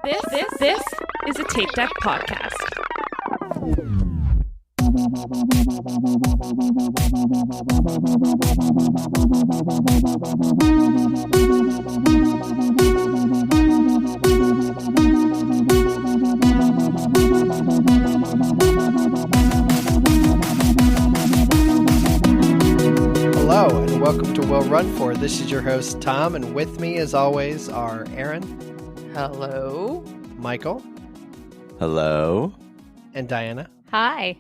This is a Tape Deck podcast. Hello and welcome to Well Run For. This is your host Tom, and with me as always are Erin. Hello. Michael. Hello. And Diana. Hi.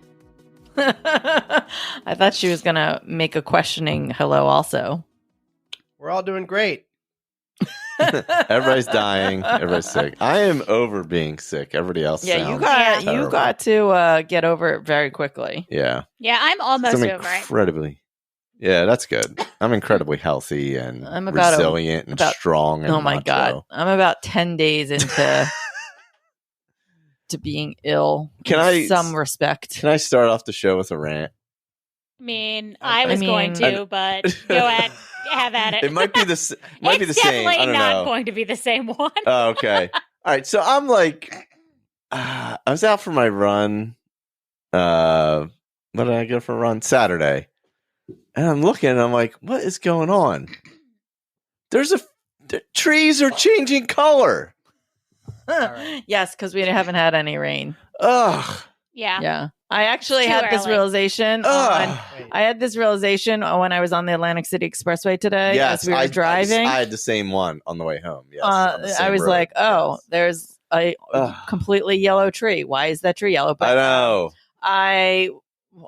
I thought she was going to make a questioning hello also. We're all doing great. Everybody's dying. Everybody's sick. I am over being sick. Everybody else Yeah, sounds you terrible. got to get over it very quickly. Yeah. Yeah, I'm almost I'm over it. incredibly. Yeah, that's good. I'm incredibly healthy and I'm about resilient and strong and oh my macho. God. I'm about 10 days into to being ill in some respect. Can I start off the show with a rant? I mean, I was going to, but go ahead, have at it. It might be the same. I It's don't definitely not know. going to be the same one. Oh, okay. All right. So I'm like, I was out for my run. What did I go for a run? Saturday. And I'm looking and I'm like, what is going on? The trees are changing color. right. Yes, because we haven't had any rain. Ugh. Yeah. Yeah. I actually Too had this early. realization Ugh. I had this realization when I was on the Atlantic City Expressway today Yes, as we were driving. I had the same one on the way home. Yes, on the same I was road. like, oh, Yes. there's a Ugh. completely yellow tree. Why is that tree yellow? I know. I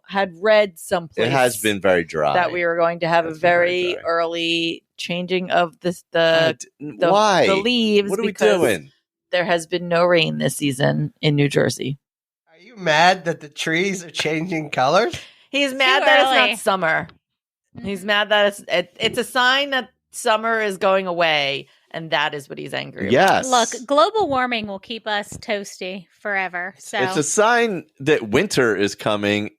had read someplace It has been very dry. that we were going to have It's a been very very dry. early changing of the Why? the leaves. What are we because doing? There has been no rain this season in New Jersey. Are you mad that the trees are changing colors? He's Too mad that it's early. not summer. He's mad that it's a sign that summer is going away, and that is what he's angry about. Yes. Look, global warming will keep us toasty forever. So It's a sign that winter is coming,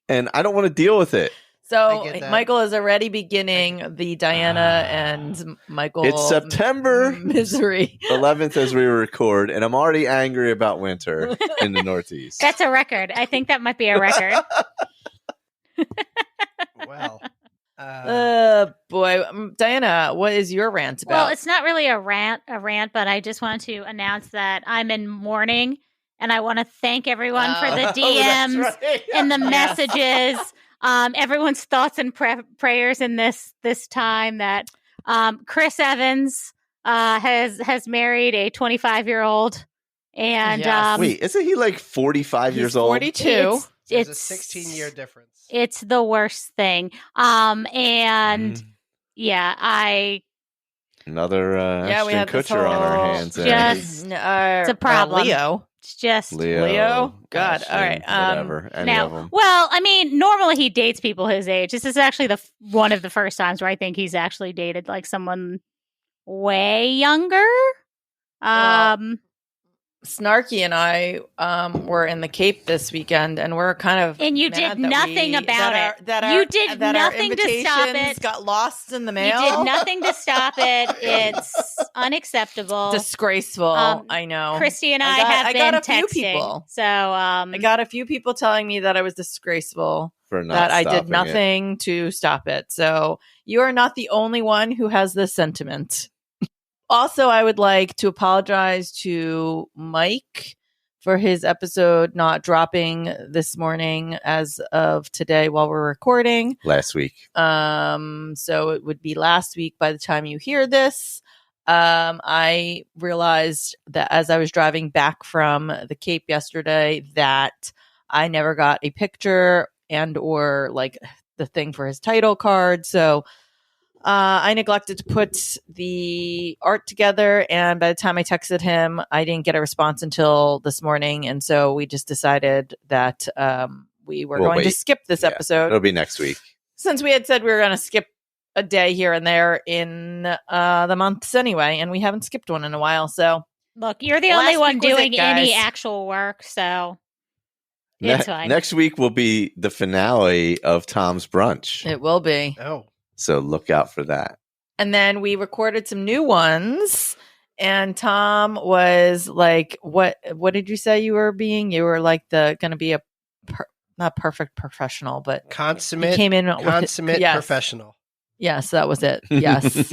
and I don't want to deal with it. So I get that. Michael is already beginning the Diana and Michael. It's September misery. 11th as we record, and I'm already angry about winter in the Northeast. that's a record. I think that might be a record. Well, Boy, Diana, what is your rant about? Well, it's not really a rant, but I just want to announce that I'm in mourning, and I want to thank everyone for the DMs That's right. and the Yes. messages, everyone's thoughts and prayers in this time that Chris Evans has married a 25-year-old, and Yes. Wait, isn't he like 45 He's years old? 42. there's a it's 16-year difference. It's the worst thing. And yeah, Another Yeah, we Ashton had this Kutcher on our whole- hands. Just- it's a problem. Leo. it's just Leo? God, Ashton, all right, whatever. Any of now. them. Well, I mean, normally he dates people his age. This is actually one of the first times where I think he's actually dated like someone way younger. Snarky and I were in the Cape this weekend, and we're kind of And you mad did that nothing about it. That You did that nothing our to stop invitations it. got lost in the You mail. did nothing to stop it. It's unacceptable. Disgraceful. I know. Christy and I, got- have I been got a few texting. people. So I got a few people telling me that I was disgraceful, For not that I stopping did nothing to stop it. So you are not the only one who has this sentiment. Also, I would like to apologize to Mike for his episode not dropping this morning as of today while we're recording. Last week. So it would be last week by the time you hear this. I realized that as I was driving back from the Cape yesterday that I never got a picture and or like the thing for his title card. So I neglected to put the art together, and by the time I texted him, I didn't get a response until this morning, and so we just decided that we were We'll going to wait. skip this Yeah. episode It'll be next week. since we had said we were going to skip a day here and there in the months anyway, and we haven't skipped one in a while. So look, you're the Last only one week was it, doing any guys. actual work, so it's fine. Next week will be the finale of Tom's Brunch. it will be. Oh, So look out for that. And then we recorded some new ones. and Tom was like, what did you say you were being? You were like going to be a not perfect professional, but Consummate. he came in Consummate yes. professional. Yes, that was it. Yes.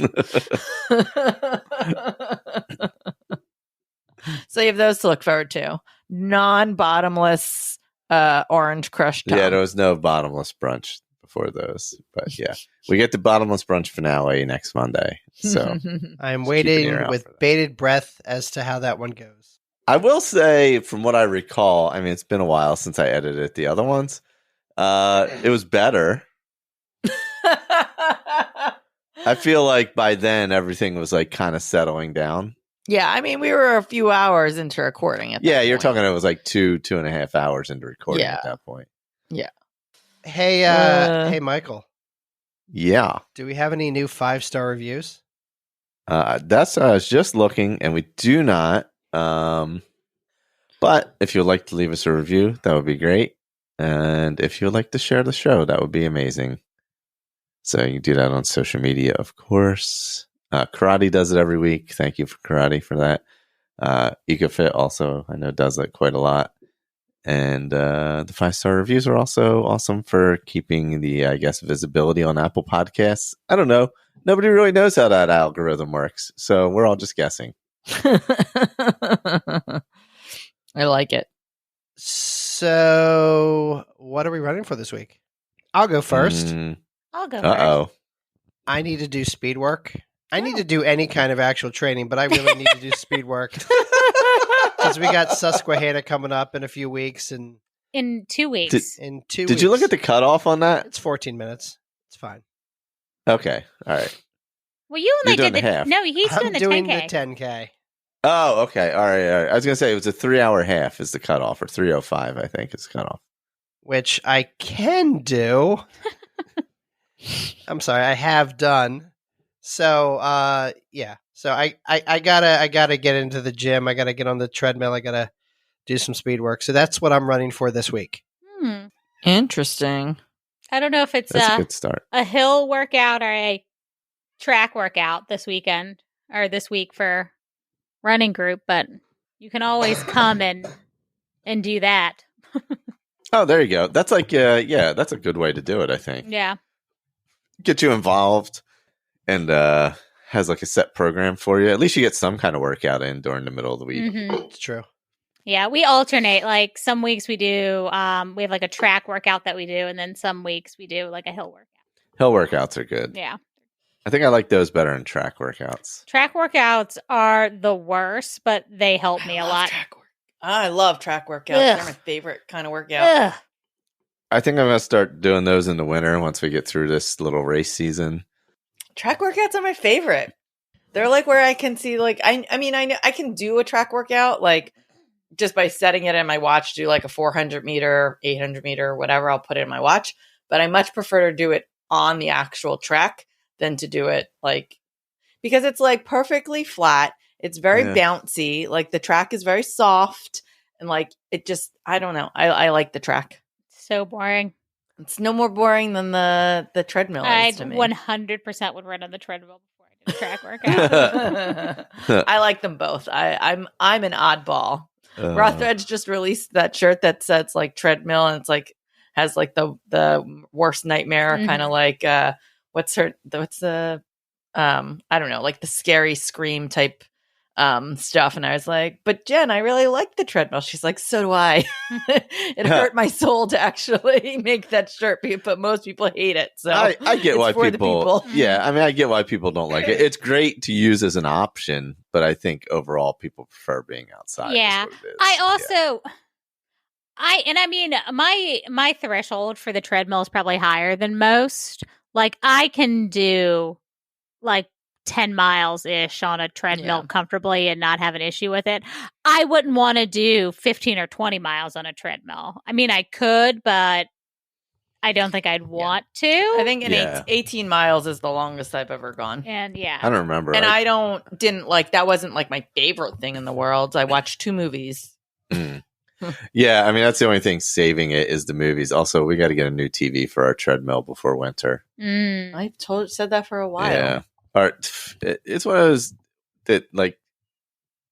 So you have those to look forward to. Non-bottomless orange crush Tom. Yeah, there was no bottomless brunch before those. But yeah, we get the bottomless brunch finale next Monday. So I'm just keep an ear waiting out with for that. bated breath as to how that one goes. I will say, from what I recall, I mean, it's been a while since I edited the other ones. It was better. I feel like by then everything was like kind of settling down. Yeah, I mean, we were a few hours into recording it. Yeah, you're talking it was like 2.5 hours into recording Yeah. at that point. Yeah. Hey, hey, Michael. Yeah. Do we have any new 5-star reviews? That's I was just looking, and we do not. But if you'd like to leave us a review, that would be great. And if you'd like to share the show, that would be amazing. So you can do that on social media, of course. Karate does it every week. Thank you for Karate for that. EcoFit also, I know, does that quite a lot. And the 5-star reviews are also awesome for keeping the, I guess, visibility on Apple Podcasts. I don't know. Nobody really knows how that algorithm works. So we're all just guessing. I like it. So, what are we running for this week? I'll go first. I'll go Uh-oh. I need to do speed work. I need to do any kind of actual training, but I really need to do speed work. Because we got Susquehanna coming up in a few weeks. And in 2 weeks. Did you look at the cutoff on that? It's 14 minutes. It's fine. Okay. All right. Well, you only You're did doing the half. No, he's I'm doing the doing 10K. the 10K. Oh, okay. All right. I was going to say it was a 3-hour half is the cutoff, or 3:05, I think is the cutoff. Which I can do. I'm sorry, I have done. So, yeah. So I gotta get into the gym. I gotta get on the treadmill. I gotta do some speed work. So that's what I'm running for this week. Interesting. I don't know if it's That's a good start. a hill workout or a track workout this weekend or this week for running group, but you can always come and do that. Oh, there you go. That's like, yeah, that's a good way to do it, I think. Yeah. Get you involved and has like a set program for you. At least you get some kind of workout in during the middle of the week. Mm-hmm. It's true. Yeah, we alternate. Like some weeks we do, we have like a track workout that we do, and then some weeks we do like a hill workout. Hill workouts are good. Yeah. I think I like those better than track workouts. Track workouts are the worst, but they help me a lot. I love track workouts. Ugh. They're my favorite kind of workout. Ugh. I think I'm going to start doing those in the winter once we get through this little race season. Track workouts are my favorite. They're like where I can see, like, I mean, I know I can do a track workout, like, just by setting it in my watch, do like a 400 meter, 800 meter, whatever, I'll put it in my watch. But I much prefer to do it on the actual track than to do it like, because it's like perfectly flat. It's very bouncy. Like the track is very soft and like, it just, I don't know. I like the track. So boring. It's no more boring than the treadmill I is to me. 100% would run on the treadmill before I did a track workout. I like them both. I'm an oddball. Rothedge just released that shirt that says like treadmill and it's like has like the worst nightmare kind of like what's the I don't know, like the scary scream type stuff. And I was like, but Jen, I really like the treadmill. She's like, so do I. It hurt my soul to actually make that shirt, but most people hate it. So I get why for people, the people. Yeah, I mean, I get why people don't like it. It's great to use as an option, but I think overall people prefer being outside. Yeah. Is what it is. I also, I mean, my threshold for the treadmill is probably higher than most. Like I can do like 10 miles ish on a treadmill comfortably and not have an issue with it. I wouldn't want to do 15 or 20 miles on a treadmill. I mean, I could, but I don't think I'd want to. I think 18 miles is the longest I've ever gone. And I don't remember. And didn't like, that wasn't like my favorite thing in the world. I watched 2 movies. Yeah, I mean, that's the only thing saving it is the movies. Also, we got to get a new TV for our treadmill before winter. I said that for a while. Yeah. It's one of those that like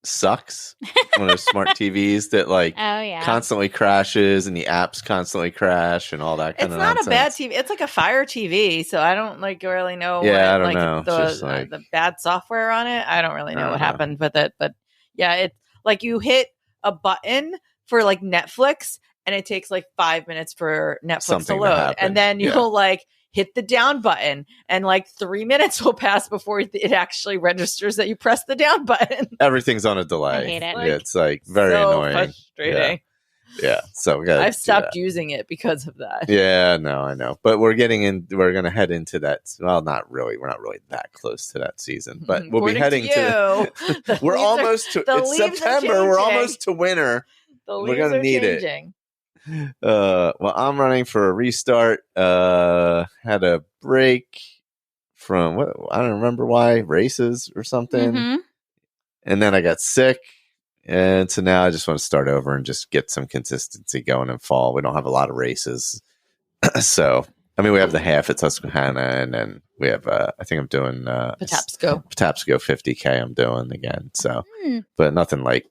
sucks. One of those smart TVs that like Oh yeah. constantly crashes and the apps constantly crash and all that kind It's of not nonsense. a bad TV. It's like a Fire TV, so I don't like really know. Yeah, what, I don't like, know. The, Just like the bad software on it. I don't really know I don't what know. happened with it, but yeah, it's like you hit a button for like Netflix, and it takes like 5 minutes for Netflix Something to to load, happen. and then Yeah. you'll like hit the down button, and like 3 minutes will pass before it actually registers that you press the down button. everything's on a delay. I hate it. Yeah, it's like very so annoying. frustrating. Yeah. So we gotta I've do stopped that. using it because of that. Yeah, no, I know. But we're gonna head into that. Well, not really. We're not really that close to that season, but we'll be According heading to you, the we're leaves are- almost to the it's leaves are September. We're changing. almost to winter. the we're leaves gonna are need it. changing. Well, I'm running for a restart. Had a break from what I don't remember why, races or something. Mhm. And then I got sick. And so now I just want to start over and just get some consistency going in fall. We don't have a lot of races. So, I mean, we have the half at Susquehanna, and then we have, I think I'm doing Patapsco. 50K I'm doing again. So, Hmm. but nothing like,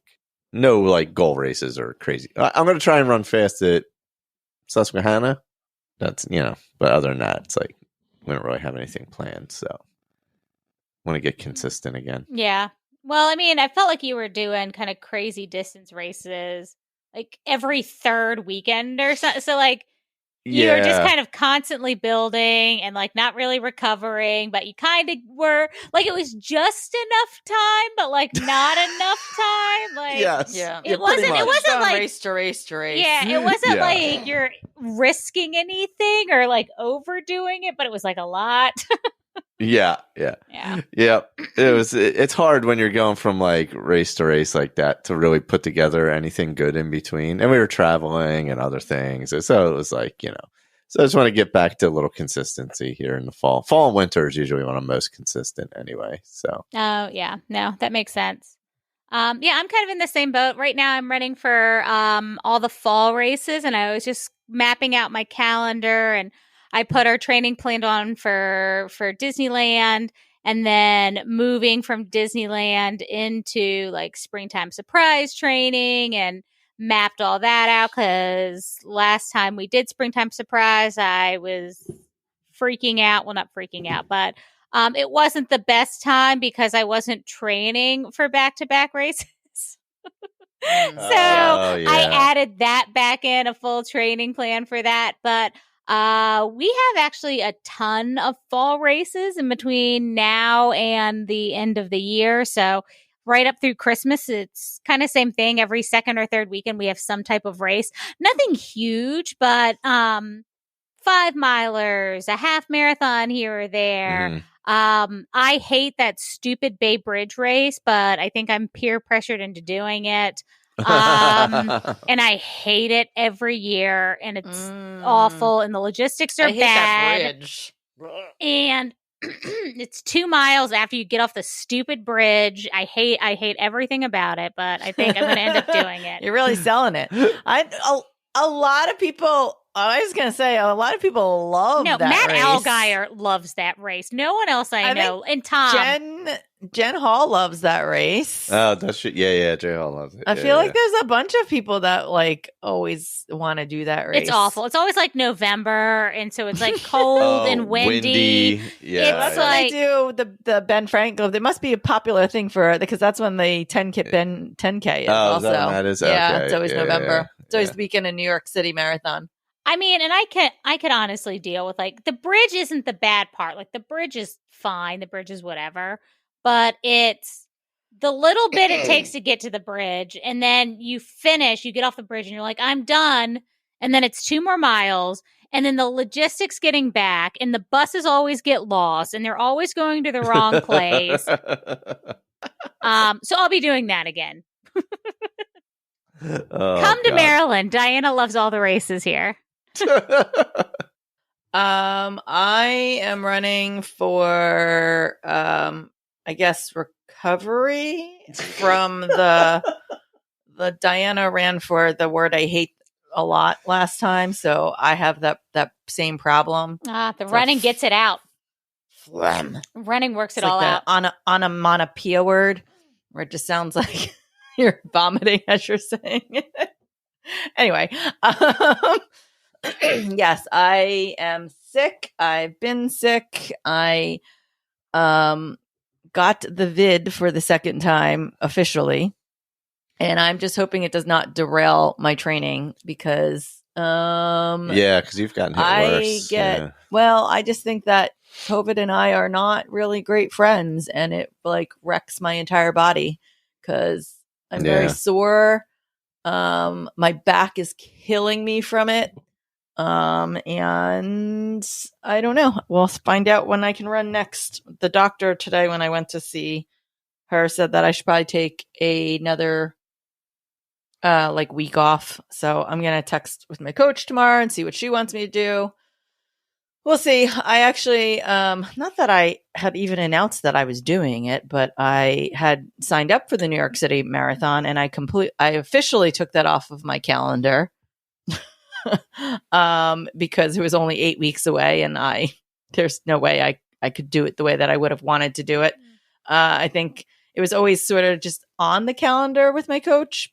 no like goal races or crazy. I'm going to try and run fast at Susquehanna. That's, but other than that, it's like, we don't really have anything planned. So, want to get consistent again. Yeah. Well, I mean, I felt like you were doing kind of crazy distance races like every third weekend or something. So like you were just kind of constantly building and like not really recovering, but you kind of were like, it was just enough time, but like not enough time. Like, yes. Yeah. It wasn't Going like, race to race to race. yeah, it wasn't Yeah. like you're risking anything or like overdoing it, but it was like a lot. Yeah. Yeah. It's hard when you're going from like race to race like that to really put together anything good in between. And we were traveling and other things. So it was like, so I just want to get back to a little consistency here in the fall. Fall and winter is usually when I'm most consistent anyway. So Oh, yeah. No, that makes sense. Yeah, I'm kind of in the same boat. Right now I'm running for all the fall races, and I was just mapping out my calendar, and I put our training plan on for Disneyland, and then moving from Disneyland into like springtime surprise training, and mapped all that out because last time we did springtime surprise, I was freaking out. Well, not freaking out, but it wasn't the best time because I wasn't training for back-to-back races. So I added that back in, a full training plan for that. But we have actually a ton of fall races in between now and the end of the year. So right up through Christmas, it's kind of same thing. Every second or third weekend, we have some type of race. Nothing huge, but 5-milers, a half marathon here or there. I hate that stupid Bay Bridge race, but I think I'm peer pressured into doing it. And I hate it every year, and it's awful, and the logistics are I hate bad. that bridge. And it's 2 miles after you get off the stupid bridge. I hate everything about it, but I think I'm going to end up doing it. You're really selling it. A lot of people. I was going to say a lot of people love No, that Matt race. Allgaier loves that race. No one else I know. And Tom. Jen Hall loves that race. Oh, that's yeah. Jay Hall loves it. I feel like there's a bunch of people that like always want to do that race. It's awful. It's always like November, and so it's like cold and windy. Yeah, It's When like they do the Ben Franklin. There must be a popular thing for because that's when the 10K is also. That is yeah, okay. it's always Yeah, November. yeah, It's always the weekend in New York City Marathon. I mean, and I could honestly deal with like the bridge isn't the bad part. Like the bridge is fine. The bridge is whatever. But it's the little bit it takes to get to the bridge, and then you get off the bridge, and you're like, I'm done. And then it's 2 more miles, and then the logistics getting back, and the buses always get lost, and they're always going to the wrong place. So I'll be doing that again. Come to Maryland. Diana loves all the races here. I am running for I guess recovery from the Diana ran for the word I hate a lot last time, so I have that same problem. The running gets it out. Phlegm. Running works it It's all like out. Onomatopoeia word where it just sounds like You're vomiting as you're saying it. Anyway, yes, I am sick. I've been sick. I got the vid for the second time officially, and I'm just hoping it does not derail my training because Yeah, because you've gotten hit worse. Well, I just think that COVID and I are not really great friends, and it like wrecks my entire body because I'm very sore. My back is killing me from it. And I don't know. We'll find out when I can run next. The doctor today, when I went to see her, said that I should probably take another like week off. So I'm going to text with my coach tomorrow and see what she wants me to do. We'll see. I actually, not that I had even announced that I was doing it, but I had signed up for the New York City Marathon, and I officially took that off of my calendar because it was only 8 weeks away, and there's no way I could do it the way that I would have wanted to do it. I think it was always sort of just on the calendar with my coach,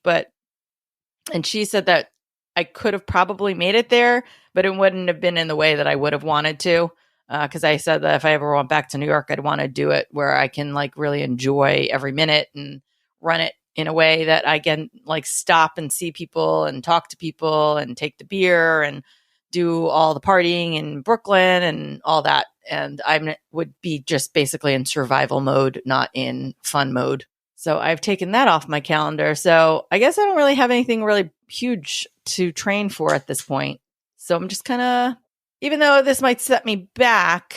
and she said that I could have probably made it there, but it wouldn't have been in the way that I would have wanted to. Because I said that if I ever went back to New York, I'd want to do it where I can like really enjoy every minute and run it in a way that I can like stop and see people and talk to people and take the beer and do all the partying in Brooklyn and all that. And I would be just basically in survival mode, not in fun mode. So I've taken that off my calendar. So I guess I don't really have anything really huge to train for at this point. So I'm just kind of, even though this might set me back,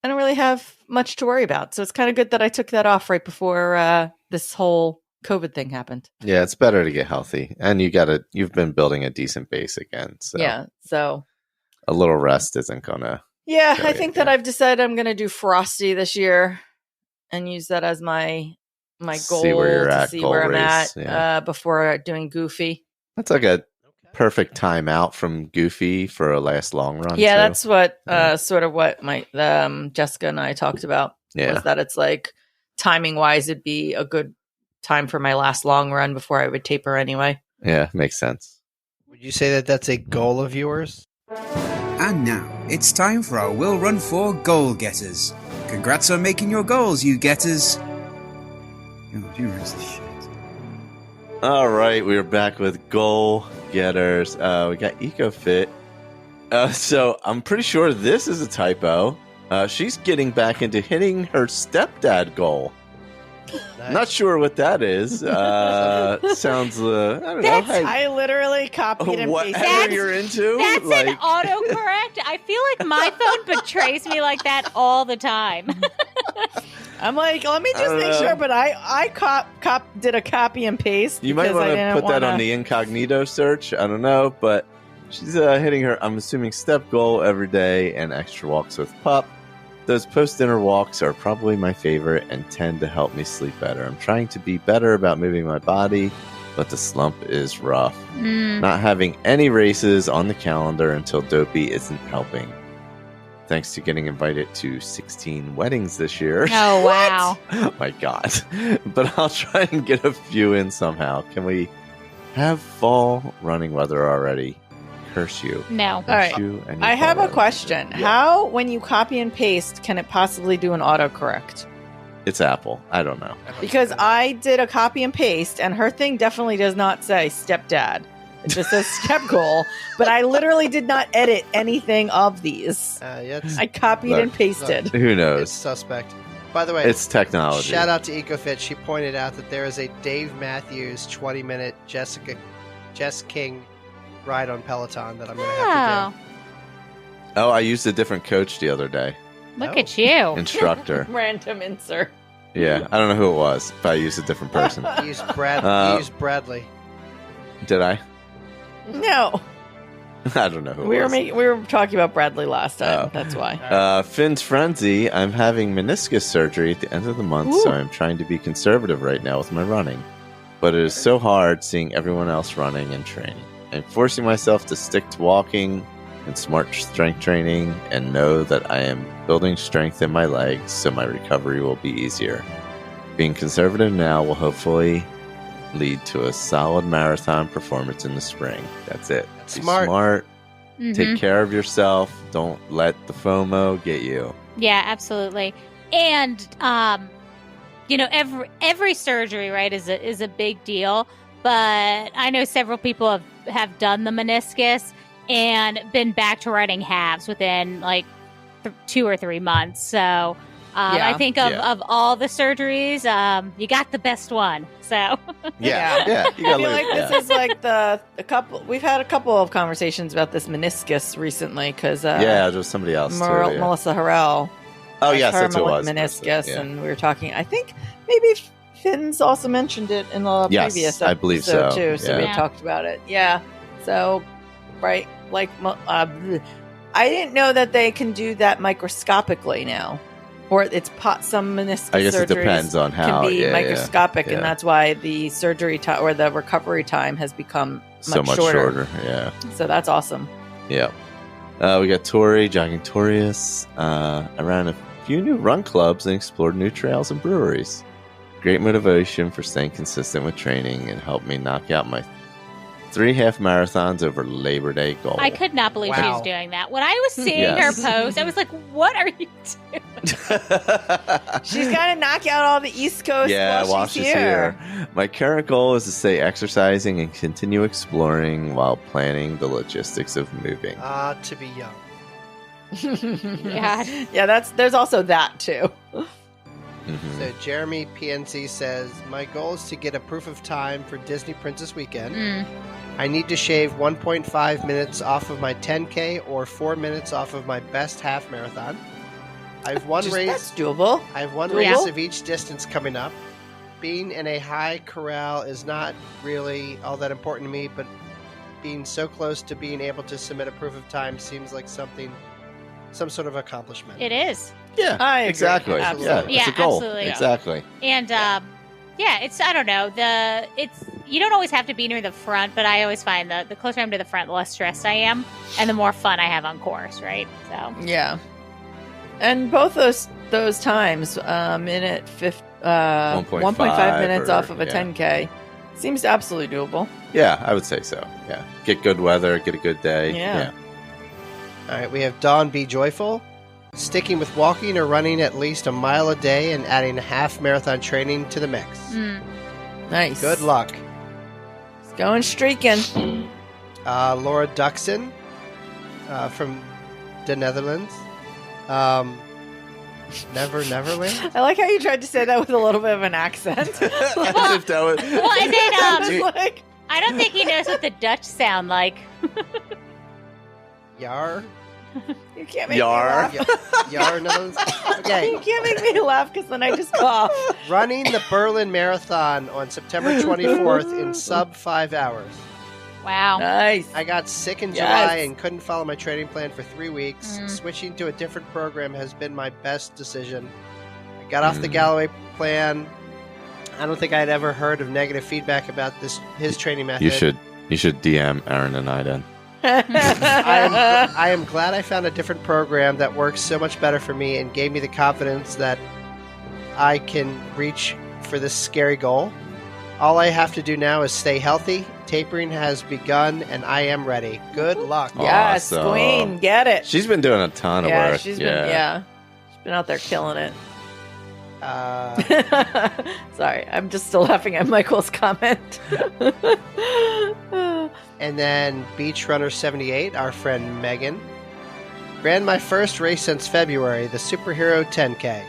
I don't really have much to worry about. So it's kind of good that I took that off right before this whole COVID thing happened. Yeah, it's better to get healthy. And you've been building a decent base again. So yeah. So a little rest isn't gonna. Yeah, I think that I've decided I'm gonna do Frosty this year and use that as my goal see where you're to at, see goal where I'm race, at before doing Goofy. That's like a perfect time out from Goofy for a last long run. Yeah, too. that's what sort of what my Jessica and I talked about. Yeah, was that it's like timing wise, it'd be a good time for my last long run before I would taper anyway. Yeah, makes sense. Would you say that that's a goal of yours? And now it's time for our Will Run 4 goal getters. Congrats on making your goals, you getters. Oh, you runs the shit. All right, we're back with goal getters. We got EcoFit. So I'm pretty sure this is a typo. She's getting back into hitting her stepdad goal. Nice. Not sure what that is. Sounds, I don't know. Hey, I literally copied and pasted. whatever you're into. That's like, an autocorrect. I feel like my phone betrays me like that all the time. I'm like, let me just make sure, but I did a copy and paste. You might want to put that on the incognito search. I don't know, but she's hitting her, I'm assuming, step goal every day and extra walks with pup. Those post-dinner walks are probably my favorite and tend to help me sleep better. I'm trying to be better about moving my body, but the slump is rough. Not having any races on the calendar until Dopey isn't helping. Thanks to getting invited to 16 weddings this year. Oh, wow. Oh, my God. But I'll try and get a few in somehow. Can we have fall running weather already? Curse you. No. All right. I have a question. Yeah. How, when you copy and paste, can it possibly do an autocorrect? It's Apple. I don't know. Because I did a copy and paste, and her thing definitely does not say stepdad. It just says step goal. But I literally did not edit anything of these. I copied and pasted. Who knows? It's suspect. By the way, It's technology. shout out to EcoFit. She pointed out that there is a Dave Matthews 20-minute Jess King ride on Peloton that I'm going to have to do. Oh, I used a different coach the other day. Look Oh. at you. Instructor. Random insert. Yeah, I don't know who it was, but I used a different person. You used Bradley. Did I? No. I don't know who We it were was. we were talking about Bradley last time. Oh. That's why. Finn's Frenzy, I'm having meniscus surgery at the end of the month, so I'm trying to be conservative right now with my running. But it is so hard seeing everyone else running and training. I'm forcing myself to stick to walking and smart strength training and know that I am building strength in my legs so my recovery will be easier. Being conservative now will hopefully lead to a solid marathon performance in the spring. That's it. That's Be smart. smart. Mhm. Take care of yourself. Don't let the FOMO get you. Yeah, absolutely. And every surgery, right, is a big deal. But I know several people have done the meniscus and been back to running halves within like 2 or 3 months. So I think of all the surgeries, you got the best one. So Yeah. You I gotta feel live- like this is like we've had a couple of conversations about this meniscus recently because there was somebody else too. Yeah. Melissa Harrell. Oh, yes, that's who it was. Meniscus, Yeah. and we were talking. I think maybe Finn's also mentioned it in the Yes, previous I believe episode so. too. So we Yeah. talked about it. Yeah. So, right, like I didn't know that they can do that microscopically now, or it's some meniscus. I guess it surgeries depends on how. can be microscopic, yeah. and that's why the surgery time or the recovery time has become So much shorter. Yeah. So that's awesome. Yeah. We got Tori, Jogging Torius. I ran a few new run clubs and explored new trails and breweries. Great motivation for staying consistent with training and helped me knock out my 3 half marathons over Labor Day goal. I could not believe she Wow. was doing that. When I was seeing Yes. her post, I was like, what are you doing? She's got to knock out all the East Coast while she's here. My current goal is to stay exercising and continue exploring while planning the logistics of moving. To be young. God. Yeah, there's also that too. Mhm. So Jeremy PNC says, my goal is to get a proof of time for Disney Princess Weekend. Mm. I need to shave 1.5 minutes off of my 10K or 4 minutes off of my best half marathon. I have one That's race. doable. I have one doable. race of each distance coming up. Being in a high corral is not really all that important to me, but being so close to being able to submit a proof of time seems like some sort of accomplishment. It is. Yeah, I agree. exactly. Absolutely. Yeah, it's a goal. absolutely. Exactly. And it's I don't know, you don't always have to be near the front, but I always find the closer I'm to the front, the less stressed I am, and the more fun I have on course, right? So Yeah. And both those times, minute 1.5 minutes or- off of a yeah. 10K seems absolutely doable. Yeah, I would say so. Yeah. Get good weather, get a good day. Yeah. All right, we have Dawn Be Joyful. Sticking with walking or running at least a mile a day and adding half marathon training to the mix. Nice. Good luck. It's going streaking. Laura Duxon from the Netherlands. Neverland? I like how you tried to say that with a little bit of an accent. As if that was- well, and then Just like, I don't think he knows what the Dutch sound like. Yar? you can't make Yar. me laugh. Yar, Netherlands? Okay. You can't make me laugh because then I just cough. Running the Berlin Marathon on September 24th in sub 5 hours. Wow. Nice. I got sick in Yes. July and couldn't follow my training plan for 3 weeks. Mm. Switching to a different program has been my best decision. I got off the Galloway plan. I don't think I'd ever heard of negative feedback about his training method. You should DM Erin and I then. I am glad I found a different program that works so much better for me and gave me the confidence that I can reach for this scary goal. All I have to do now is stay healthy. Tapering has begun, and I am ready. Good luck. Yes, Awesome. Queen, get it. She's been doing a ton of work. She's been out there killing it. Sorry, I'm just still laughing at Michael's comment. And then Beach Runner 78, our friend Megan. Ran my first race since February, the Superhero 10K.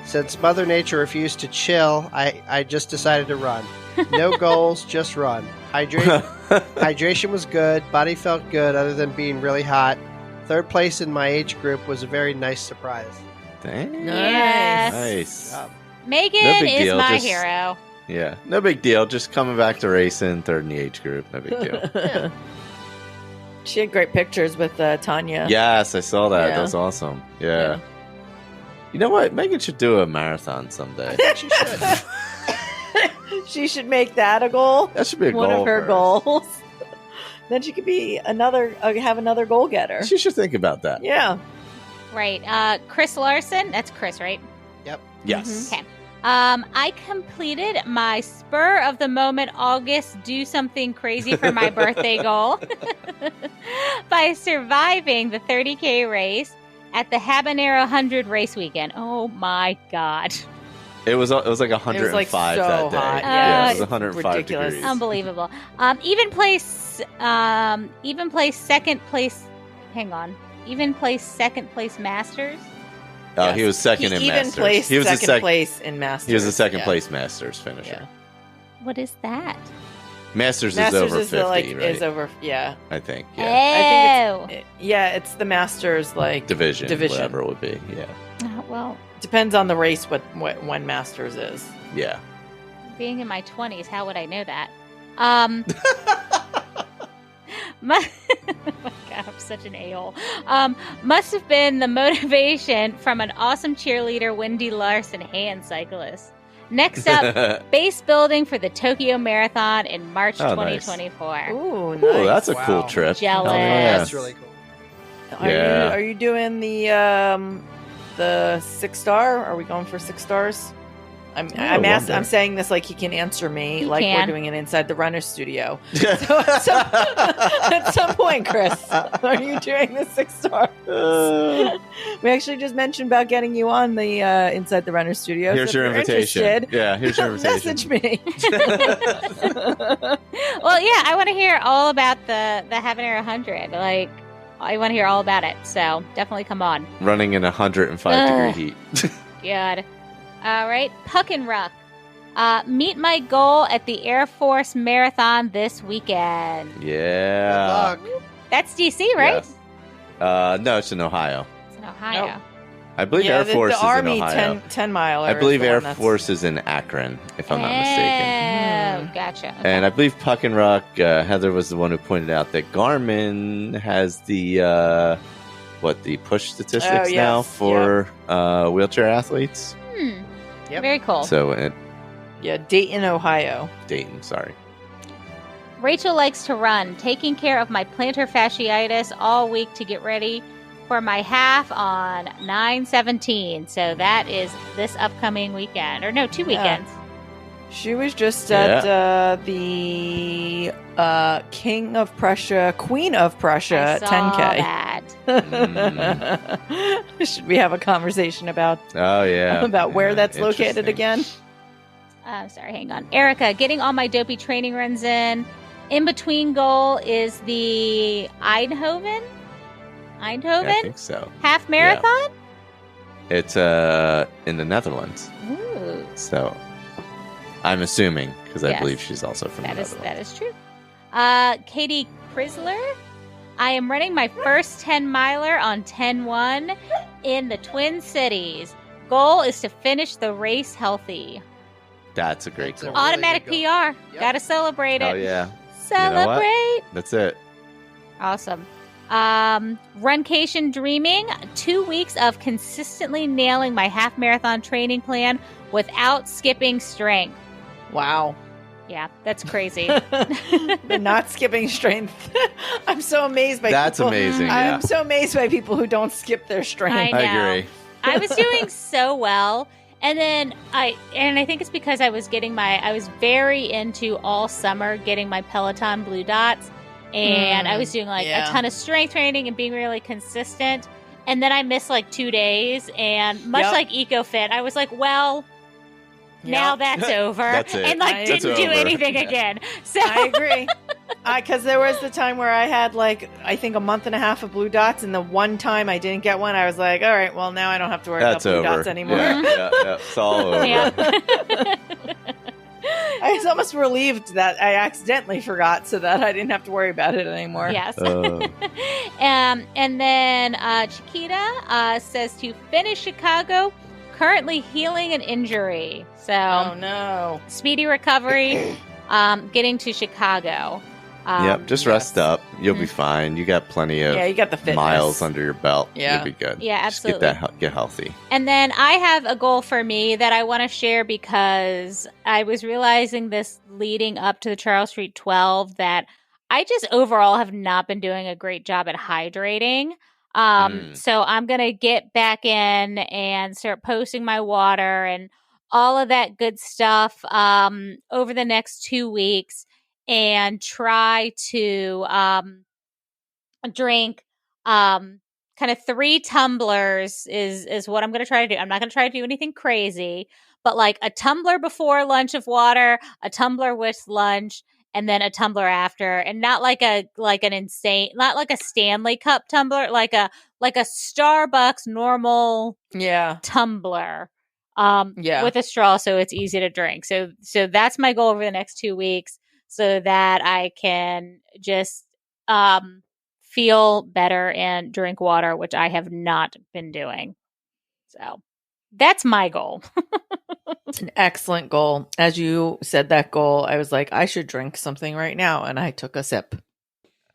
Since Mother Nature refused to chill, I just decided to run. No goals, just run. Hydration was good, body felt good other than being really hot. Third place in my age group was a very nice surprise. Dang. Yes. Nice. Job. Megan No big is deal, my just- hero. Yeah, no big deal. Just coming back to racing, third in the age group. No big deal. She had great pictures with Tanya. Yes, I saw that. Yeah. That was awesome. Yeah. Yeah. You know what? Megan should do a marathon someday. She should. She should make that a goal. That should be a One goal of her for goals. Then she could be have another goal getter. She should think about that. Yeah. Right. Chris Larson. That's Chris, right? Yes. Okay. I completed my spur of the moment August do something crazy for my birthday goal by surviving the 30K race at the Habanero 100 race weekend. Oh my God. It was like 105 It was, like, so that day. hot. Yeah, it was It's 105 ridiculous. degrees. Unbelievable. Even place second place. Hang on. Even place second place Masters. Oh, Yes. he was second in Even Masters. placed He was second place in Masters. He was a second Yeah. place Masters finisher. Yeah. What is that? Masters is Masters over is 50, like right? is over. Yeah, I think. Yeah. I think it's the Masters like Division, whatever it would be. Yeah. Well, Depends on the race. When Masters is. Yeah. being in my 20s, how would I know that? My, oh my God, I'm such an a-hole. Must have been the motivation from an awesome cheerleader, Wendy Larson, hand cyclist. Next up, base building for the Tokyo Marathon in March Oh, nice. 2024. Ooh, nice. Oh, that's a cool Wow. trip. Jealous. Hell yeah. That's really cool. Yeah. Are you doing the 6-star? Are we going for 6 stars? I'm wonder. saying this like he can answer me, He like can. we're doing it inside the runner studio. So at some point, Chris, are you doing the 6-star? We actually just mentioned about getting you on the inside the runner studio. Here's so your if you're invitation. interested, Yeah, here's your invitation. message me. Well, yeah, I want to hear all about the Habanero 100. Like, I want to hear all about it. So definitely come on. Running in 105 degree heat. God. All right, Puck and Ruck. Meet my goal at the Air Force Marathon this weekend. Yeah. Good luck. That's DC, right? Yes. No, it's in Ohio. It's in Ohio. Nope. I believe Yeah, Air Force the is Army in Ohio. 10 miler. I believe is the Air one that's- Force is in Akron, if I'm not mistaken. Oh, gotcha. Okay. And I believe Puck and Rock, Heather was the one who pointed out that Garmin has the the push statistics Oh, now yes. for wheelchair athletes. Yep. Very cool. So in Yeah, Dayton, Ohio. Dayton, sorry. Rachel likes to run, taking care of my plantar fasciitis all week to get ready for my half on 9/17. So that is this upcoming weekend. Or no, 2 Yeah. weekends. She was just at the Queen of Prussia I saw 10K. that. Should we have a conversation about Oh yeah. about where Yeah, that's located interesting. again? Sorry, hang on. Erica, getting all my dopey training runs in. In between goal is the Eindhoven I think so. half marathon. It's in the Netherlands. Ooh, So I'm assuming because I Yes. believe she's also from the that Netherlands. is true. Katie Chrysler, I am running my first 10 miler on 10/1 in the Twin Cities. Goal is to finish the race healthy. That's a great That's a goal. really Automatic good goal. PR. Yep. Gotta celebrate Oh it. yeah. Celebrate. That's it. Awesome. Runcation Dreaming. 2 weeks of consistently nailing my half marathon training plan without skipping strength. Wow. Yeah, that's crazy. But not skipping strength. I'm so amazed by That's people. amazing. Yeah. I'm so amazed by people who don't skip their strength. I I know. agree. I was doing so well. And then I think it's because I was very into all summer getting my Peloton Blue Dots. And I was doing like yeah. a ton of strength training and being really consistent. And then I missed like 2 days. And much Yep. like EcoFit, I was like, well, now Yep. that's over. That's it. And like That's didn't do over. anything Yeah. again. So I agree. Because there was the time where I had like I think a month and a half of Blue Dots, and the one time I didn't get one, I was like, all right, well now I don't have to worry That's about Blue over. Dots anymore. Yeah, yeah. It's all over. Yeah. I was almost relieved that I accidentally forgot, so that I didn't have to worry about it anymore. Yes. Uh, And then Chiquita says to finish Chicago, currently healing an injury. So Oh no. speedy recovery, getting to Chicago. yep. Just yes. rest up. You'll be fine. You got plenty of Yeah, you got the fitness. miles under your belt. Yeah. You'll be good. Yeah, Just absolutely. get healthy. And then I have a goal for me that I want to share because I was realizing this leading up to the Charles Street 12 that I just overall have not been doing a great job at hydrating. So I'm going to get back in and start posting my water and all of that good stuff over the next 2 weeks, and try to drink kind of 3 tumblers is what I'm going to try to do. I'm not going to try to do anything crazy, but like a tumbler before lunch of water, a tumbler with lunch, and then a tumbler after, and not like an insane, not like a Stanley Cup tumbler, like a Starbucks normal Yeah. tumbler Yeah. with a straw, so it's easy to drink. So that's my goal over the next 2 weeks, so that I can just feel better and drink water, which I have not been doing. So that's my goal. It's an excellent goal. As you said that goal, I was like, I should drink something right now, and I took a sip.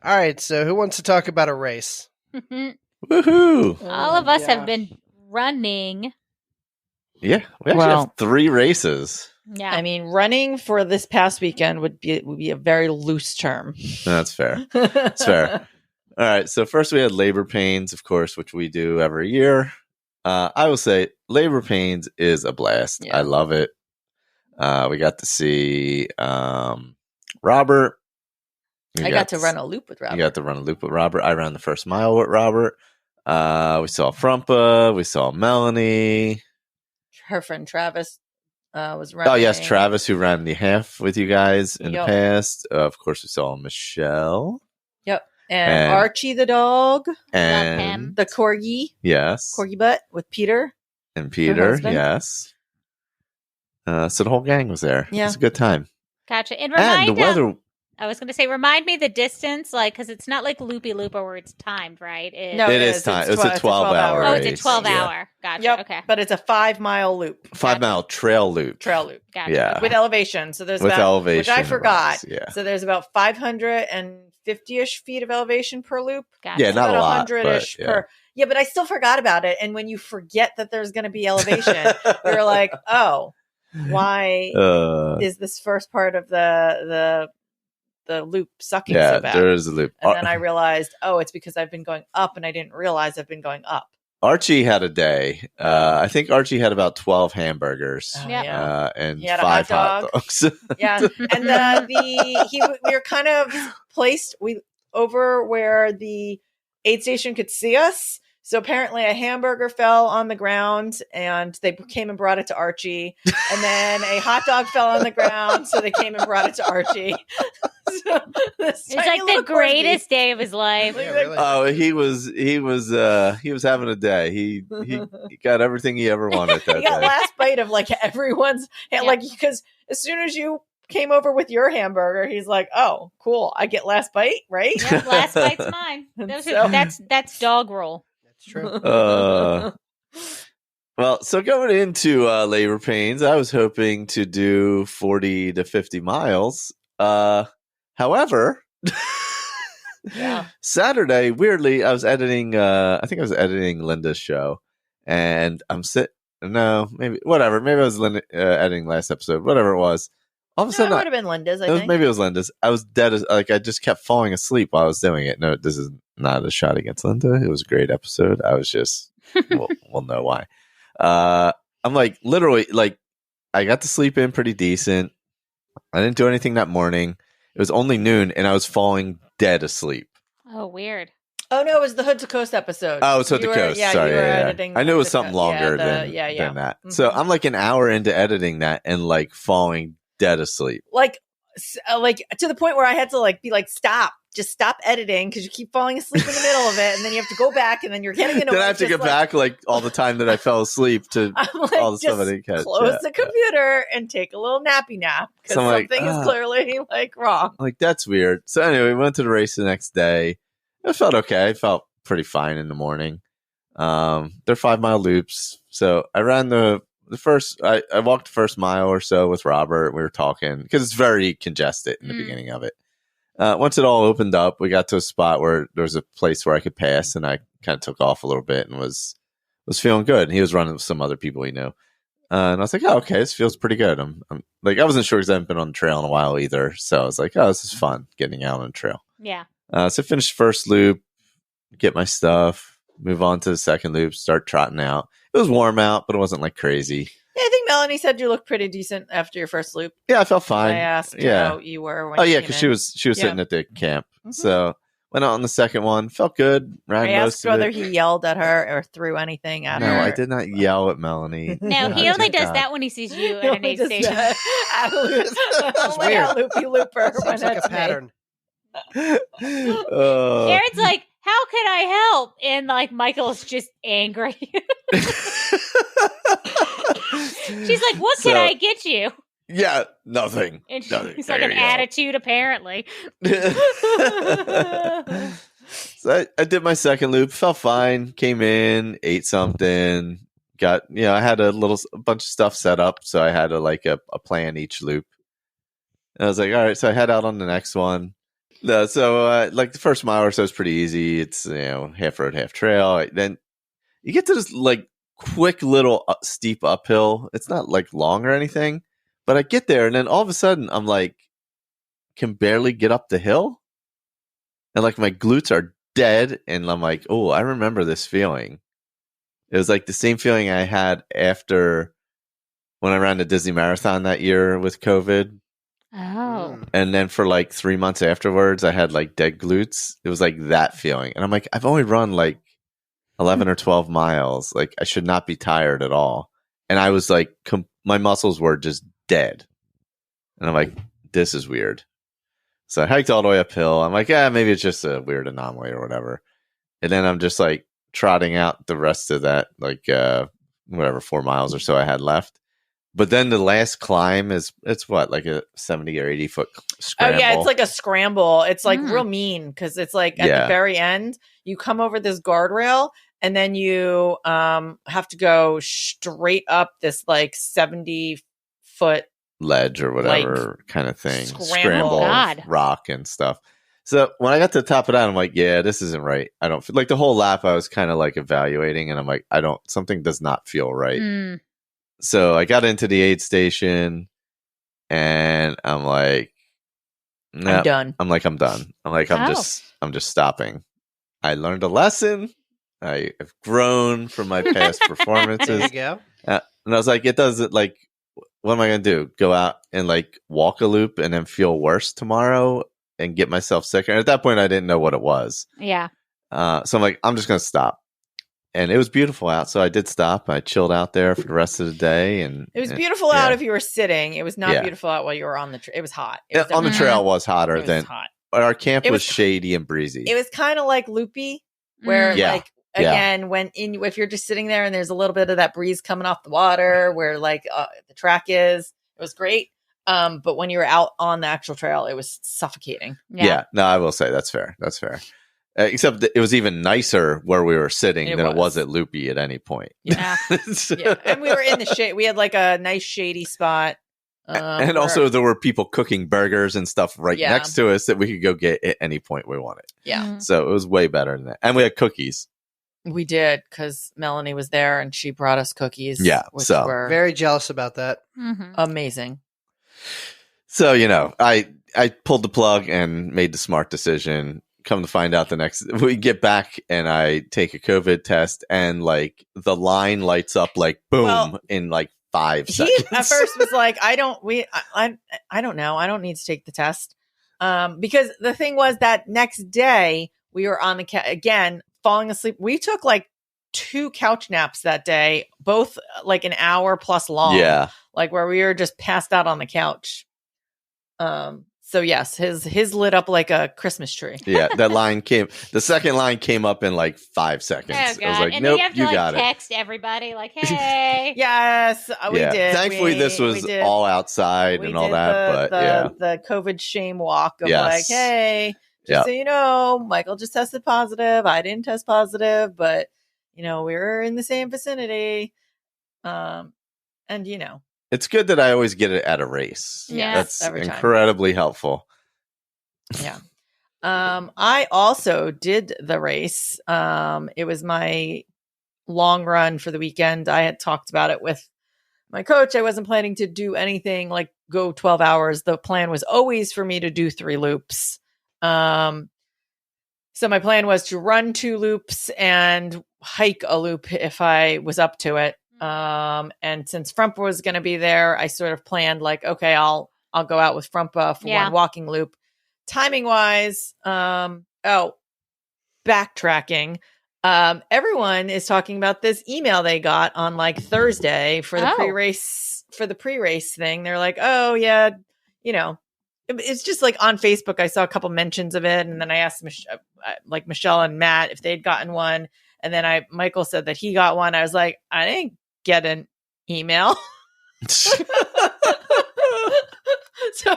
All right, so who wants to talk about a race? Woohoo! All of us have been running. Yeah, we actually have 3 races. Yeah. I mean, running for this past weekend would be a very loose term. That's fair. That's fair. All right, so first we had Labor Pains, of course, which we do every year. I will say Labor Pains is a blast. Yeah. I love it. We got to see Robert. I got to run a loop with Robert. You got to run a loop with Robert. I ran the first mile with Robert. We saw Frumpa. We saw Melanie. Her friend Travis was running. Oh, yes, Travis, who ran the half with you guys in the past. Of course, we saw Michelle. Yep. And Archie the dog. And Love him. The corgi. Yes. Corgi butt with Peter. And Peter, husband. yes. So the whole gang was there. Yeah. It was a good time. Gotcha. And And the weather... I was going to say, remind me the distance, like, because it's not like loopy-looper where it's timed, right? No, it is timed. It's a 12-hour Oh, race. it's a 12-hour. Gotcha. Yep. Okay. But it's a 5-mile loop. 5-mile trail loop. Trail loop. Gotcha. Yeah. With elevation. So there's With about, elevation. which I forgot. Yeah. So there's about 550-ish feet of elevation per loop. Gotcha. Yeah, not about a lot, 100-ish but, per. Yeah, but I still forgot about it. And when you forget that there's going to be elevation, you're like, oh, why is this first part of the loop sucking so bad? There is a loop. And then I realized, oh, it's because I've been going up, and I didn't realize I've been going up. Archie had a day. I think Archie had about 12 hamburgers. Oh, Yeah. And He had a 5 hot hot dogs. Yeah, and we were kind of placed over where the aid station could see us. So apparently a hamburger fell on the ground, and they came and brought it to Archie. And then a hot dog fell on the ground, so they came and brought it to Archie. So it's like the greatest day of his life. Yeah, really. Oh, he was having a day. He got everything he ever wanted that He got day. last bite of like everyone's, like, because as soon as you came over with your hamburger, he's like, oh, cool, I get last bite, right? Yep, last bite's mine. That's dog roll. That's true. Well, so going into Labor Pains, I was hoping to do 40 to 50 miles. However, Yeah. Saturday, weirdly, I was editing, I think I was editing Linda's show, and maybe I was editing last episode, whatever it was. All of a No, sudden, it would have been Linda's, I think. maybe it was Linda's. I was dead as, I just kept falling asleep while I was doing it. No, this is not a shot against Linda. It was a great episode. I was just, we'll know why. I'm like, literally, like, I got to sleep in pretty decent. I didn't do anything that morning. It was only noon, and I was falling dead asleep. Oh, weird. Oh, no, it was the Hood to Coast episode. Oh, it's Hood to Coast. Yeah, Sorry, you were yeah. editing. I knew it was Hood to something Coast. longer Yeah, than that. Mhm. So I'm like an hour into editing that and like falling dead asleep. Like to the point where I had to like be like, just stop editing, because you keep falling asleep in the middle of it, and then you have to go back, and then you're getting into Then I have to get back like all the time that I fell asleep to I'm like, all the stuff I just didn't catch. close Yeah. the computer and take a little nappy nap, because So I'm like, something is clearly like wrong. Like, that's weird. So anyway, we went to the race the next day. It felt okay. I felt pretty fine in the morning. They're 5-mile loops. So I ran the first, I walked the first mile or so with Robert. We were talking because it's very congested in the beginning of it. Once it all opened up, we got to a spot where there was a place where I could pass, and I kind of took off a little bit and was feeling good. And he was running with some other people he knew. And I was like, oh, okay, this feels pretty good. I'm like, I wasn't sure because I haven't been on the trail in a while either. So I was like, oh, this is fun getting out on the trail. Yeah. So I finished first loop, get my stuff, move on to the second loop, start trotting out. It was warm out, but it wasn't like crazy. Yeah, I think Melanie said you looked pretty decent after your first loop. Yeah, I felt fine. I asked Yeah. how you were. When Oh you yeah, came because in. she was Yeah. sitting at the camp. Mhm. So went out on the second one. Felt good. Ran I most asked of whether it. he yelled at her or threw anything at her. No, I did not yell at Melanie. No, he Oh, only dear does God. that when he sees you He at an only aid does station. that at a loop. That's Only weird. at Loopy Looper when Seems like it's a pattern. Oh. Erin's like, how can I help? And like Michael's just angry. She's like, what can I get you? Yeah, nothing. And Nothing. she's like There an you go. attitude, apparently. So I did my second loop, felt fine, came in, ate something, got, I had a bunch of stuff set up, so I had a plan each loop. And I was like, all right, so I head out on the next one. No, so like the first mile or so is pretty easy. It's, half road, half trail. Then you get to this like quick little steep uphill. It's not like long or anything, but I get there and then all of a sudden I'm like, can barely get up the hill. And like my glutes are dead. And I'm like, oh, I remember this feeling. It was like the same feeling I had after when I ran the Disney Marathon that year with COVID. Oh. And then for like 3 months afterwards, I had like dead glutes. It was like that feeling. And I'm like, I've only run like 11 or 12 miles. Like I should not be tired at all. And I was like, my muscles were just dead. And I'm like, this is weird. So I hiked all the way uphill. I'm like, maybe it's just a weird anomaly or whatever. And then I'm just like trotting out the rest of that, like, 4 miles or so I had left. But then the last climb it's what, like a 70 or 80 foot scramble. Oh yeah, it's like a scramble. It's like real mean because it's like at the very end, you come over this guardrail and then you have to go straight up this like 70-foot ledge or whatever kind of thing. Scramble. Oh, God. Rock and stuff. So when I got to the top of that, I'm like, yeah, this isn't right. I don't feel like the whole lap I was kind of like evaluating and I'm like, something does not feel right. Mm. So I got into the aid station and I'm like, nah, I'm done. I'm done. I'm like, I'm just stopping. I learned a lesson. I have grown from my past performances. There you go. And I was like, it doesn't like, what am I going to do? Go out and like walk a loop and then feel worse tomorrow and get myself sicker? And at that point, I didn't know what it was. Yeah. So I'm like, I'm just going to stop. And it was beautiful out. So I did stop. I chilled out there for the rest of the day. And it was beautiful out if you were sitting. It was not beautiful out while you were on the trail. It was hot. On the trail was hotter it was hot. But our camp was shady and breezy. It was kind of like loopy, where like, again, if you're just sitting there and there's a little bit of that breeze coming off the water where like the track is, it was great. But when you were out on the actual trail, it was suffocating. Yeah. No, I will say that's fair. That's fair. Except that it was even nicer where we were sitting than it was at Loopy at any point. Yeah. Yeah. And we were in the shade. We had like a nice shady spot. And also there were people cooking burgers and stuff right next to us that we could go get at any point we wanted. Yeah. So it was way better than that. And we had cookies. We did because Melanie was there and she brought us cookies. Yeah. Which So were very jealous about that. Amazing. So, I pulled the plug and made the smart decision. Come to find out we get back and I take a COVID test and like the line lights up like boom in like 5 seconds. He at first was like, I don't know. I don't need to take the test. Because the thing was that next day we were on the again, falling asleep. We took like 2 couch naps that day, both like an hour plus long. Yeah. Like where we were just passed out on the couch. So yes, his lit up like a Christmas tree. Yeah, the second line came up in like 5 seconds. Oh, God. I was like, and nope, then you you have to got text everybody like, hey. Yes, we did. Thankfully, this was all outside and all that. The COVID shame walk of like, hey, just so you know, Michael just tested positive. I didn't test positive, but we were in the same vicinity. And it's good that I always get it at a race. Yeah, that's incredibly helpful. Yeah. I also did the race. It was my long run for the weekend. I had talked about it with my coach. I wasn't planning to do anything like go 12 hours. The plan was always for me to do 3 loops. So my plan was to run 2 loops and hike a loop if I was up to it. And since Frumpa was going to be there, I sort of planned like, okay, I'll go out with Frumpa for one walking loop. Timing wise, backtracking. Everyone is talking about this email they got on like Thursday for the pre-race thing. They're like, oh yeah, it's just like on Facebook. I saw a couple mentions of it, and then I asked Michelle and Matt if they'd gotten one, and then Michael said that he got one. I was like, I didn't get an email. So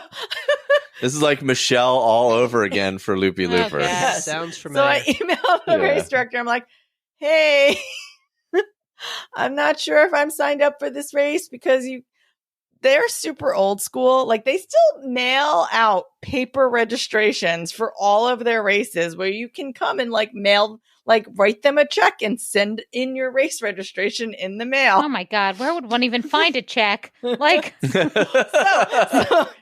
this is like Michelle all over again for Loopy Looper. Yes. Sounds familiar. So I emailed the race director. I'm like, hey, I'm not sure if I'm signed up for this race because they're super old school. Like they still mail out paper registrations for all of their races where you can come and write them a check and send in your race registration in the mail. Oh my God. Where would one even find a check? Like,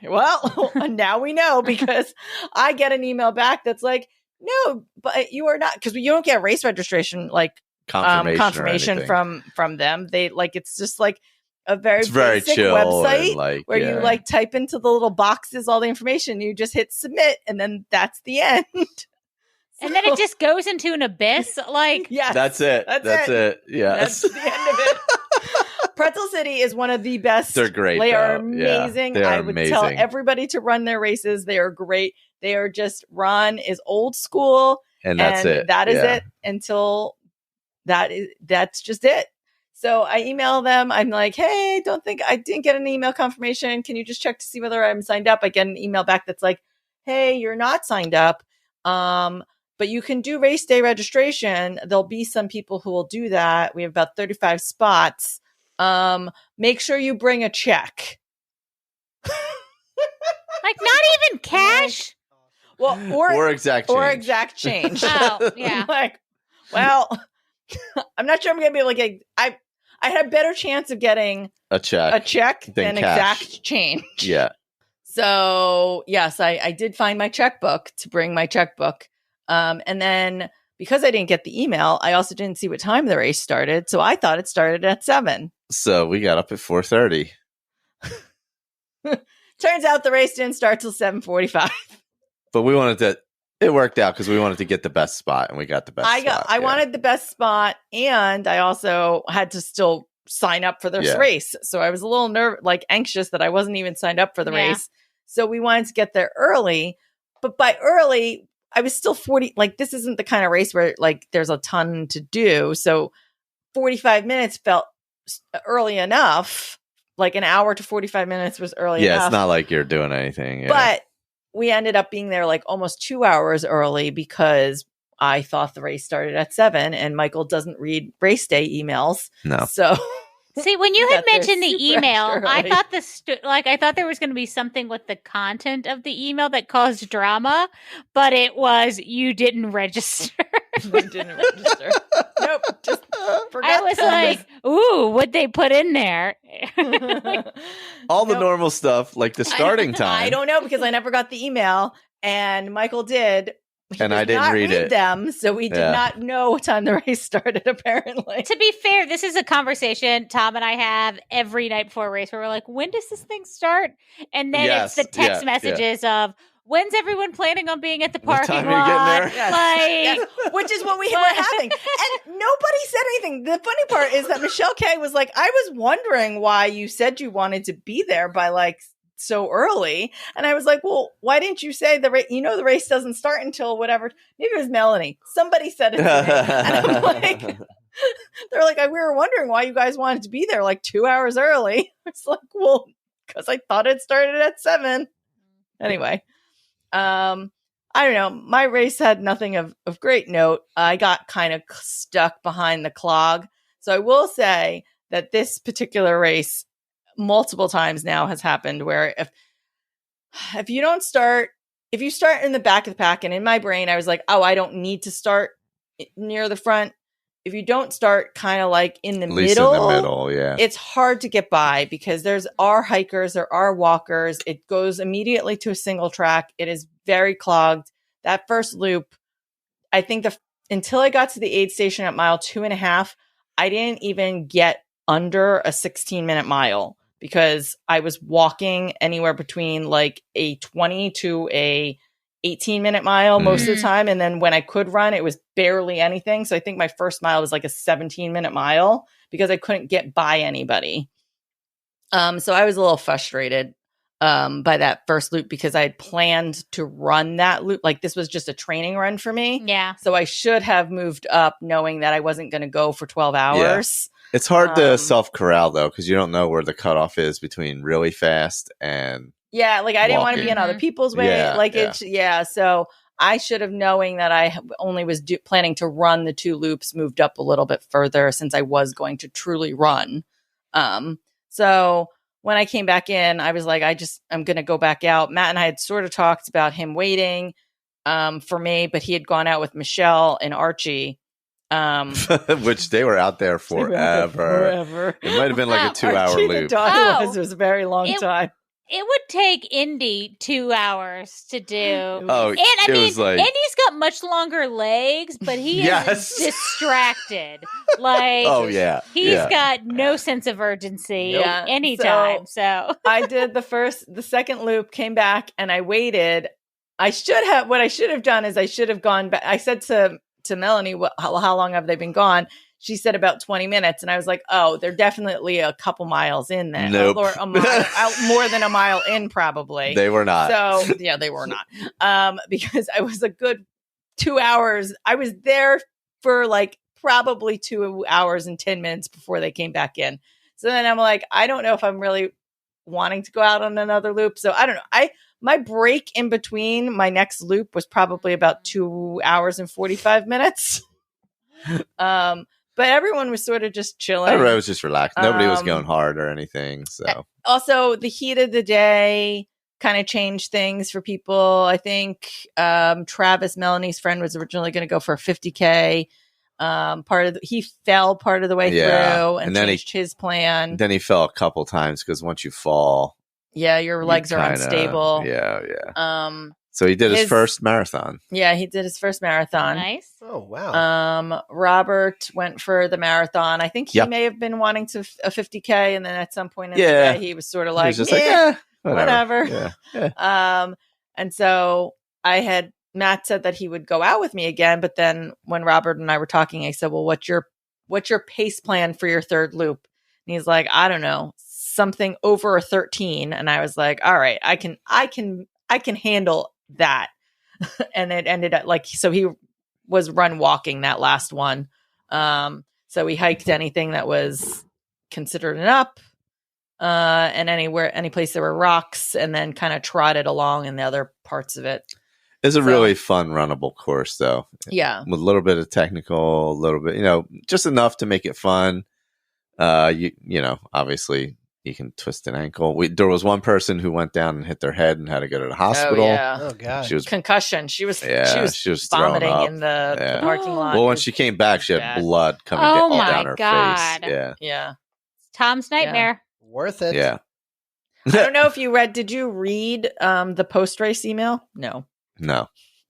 well, now we know because I get an email back that's like, no, but you are not, because you don't get race registration, like confirmation from them. They it's just like a very basic chill website where you type into the little boxes all the information. You just hit submit and then that's the end. And then it just goes into an abyss. Like, yes, that's it. That's it. Yes. That's the end of it. Pretzel City is one of the best. They're great. They are amazing. Yeah, they are I would tell everybody to run their races. They are great. They are just Ron is old school. And that's it. That is it until that's just it. So I email them. I'm like, hey, I didn't get an email confirmation. Can you just check to see whether I'm signed up? I get an email back that's like, hey, you're not signed up. But you can do race day registration. There'll be some people who will do that. We have about 35 spots. Make sure you bring a check. Like not even cash? Well, or exact change. Or exact change. Oh, yeah. Like, well, I'm not sure I'm going to be able to get, I had a better chance of getting a check than exact change. Yeah. So yes, I did find my checkbook to bring my checkbook. And then because I didn't get the email, I also didn't see what time the race started. So I thought it started at 7. So we got up at 4:30. Turns out the race didn't start till 7:45. But we it worked out because we wanted to get the best spot and we got the best spot. I wanted the best spot and I also had to still sign up for this race. So I was a little anxious that I wasn't even signed up for the race. So we wanted to get there early, but by early, I was still 40. This isn't the kind of race where there's a ton to do. So 45 minutes felt early enough. Like an hour to 45 minutes was early enough. Yeah, it's not like you're doing anything. Yeah. But we ended up being there almost 2 hours early because I thought the race started at 7 and Michael doesn't read race day emails. No. So see, when you had mentioned the email, I early. thought I thought there was going to be something with the content of the email that caused drama, but it was you didn't register. I didn't register. Nope. Just forgot. I was like, ooh, what'd they put in there? All the normal stuff, like the starting time. I don't know because I never got the email and Michael did. And I didn't read it. Them, so we did not know what time the race started, apparently. To be fair, this is a conversation Tom and I have every night before a race where we're like, when does this thing start? And then it's the text messages of, when's everyone planning on being at the parking lot? Yes. Which is what we were having. And nobody said anything. The funny part is that Michelle K was like, I was wondering why you said you wanted to be there by so early. And I was like, well, why didn't you say the race? The race doesn't start until whatever. Maybe it was Melanie. Somebody said it to me. And I'm like, they're like, we were wondering why you guys wanted to be there 2 hours early. It's like, well, because I thought it started at 7. Anyway, I don't know. My race had nothing of great note. I got kind of stuck behind the clog. So I will say that this particular race multiple times now has happened where if you start in the back of the pack, and in my brain I was like, oh, I don't need to start near the front. If you don't start kind of in the middle, it's hard to get by because there are hikers, there are walkers. It goes immediately to a single track. It is very clogged. That first loop, I think until I got to the aid station at mile 2.5, I didn't even get under a 16-minute mile because I was walking anywhere between like a 20 to a 18-minute mile most of the time. And then when I could run, it was barely anything. So I think my first mile was like a 17-minute mile because I couldn't get by anybody. So I was a little frustrated by that first loop because I had planned to run that loop. Like this was just a training run for me. Yeah. So I should have moved up knowing that I wasn't going to go for 12 hours. It's hard to self-corral, though, because you don't know where the cutoff is between really fast and yeah, like I didn't want to be in walking. other people's way. So I should have, knowing that I only was planning to run the 2 loops, moved up a little bit further since I was going to truly run. So when I came back in, I was like, I'm going to go back out. Matt and I had sort of talked about him waiting for me, but he had gone out with Michelle and Archie. Which they were out there forever. It might have been like a 2-hour loop. It was a very long time. It would take Indy 2 hours to do. And Indy's got much longer legs, but he is distracted. Like, he's got no sense of urgency anytime. So I did the second loop, came back, and I waited. What I should have done is I should have gone back. I said to Melanie, how long have they been gone? She said about 20 minutes. And I was like, oh, they're definitely a couple miles in then. Nope. Or a mile, more than a mile in, probably. They were not. So, yeah, they were not. Because I was a good 2 hours. I was there for like probably 2 hours and 10 minutes before they came back in. So then I'm like, I don't know if I'm really wanting to go out on another loop. So I don't know. My break in between my next loop was probably about 2 hours and 45 minutes. But everyone was sort of just chilling. Everybody was just relaxed. Nobody was going hard or anything. So also the heat of the day kind of changed things for people. I think Travis, Melanie's friend, was originally going to go for a 50K. He fell part of the way through and then changed his plan. Then he fell a couple times because once you fall, your legs are unstable. So he did his first marathon. Yeah, he did his first marathon. Nice. Oh, wow. Robert went for the marathon. I think he may have been wanting to a 50K, and then at some point in the day, he was sort of like, whatever. Yeah. And so Matt said that he would go out with me again, but then when Robert and I were talking, I said, well, what's your pace plan for your third loop? And he's like, I don't know, something over a 13. And I was like, all right, I can handle that. And it ended up so he was walking that last one. So we hiked anything that was considered an up, and any place there were rocks, and then kind of trotted along in the other parts of it. It's a really fun runnable course though. Yeah. With a little bit of technical, a little bit, just enough to make it fun. Obviously you can twist an ankle. There was one person who went down and hit their head and had to go to the hospital. Oh God. She was concussion. She was vomiting in the parking lot. Well, when she came back, she had blood coming all down her face. Yeah. Tom's nightmare. Worth it. Yeah. I don't know if you did you read the post-race email? No.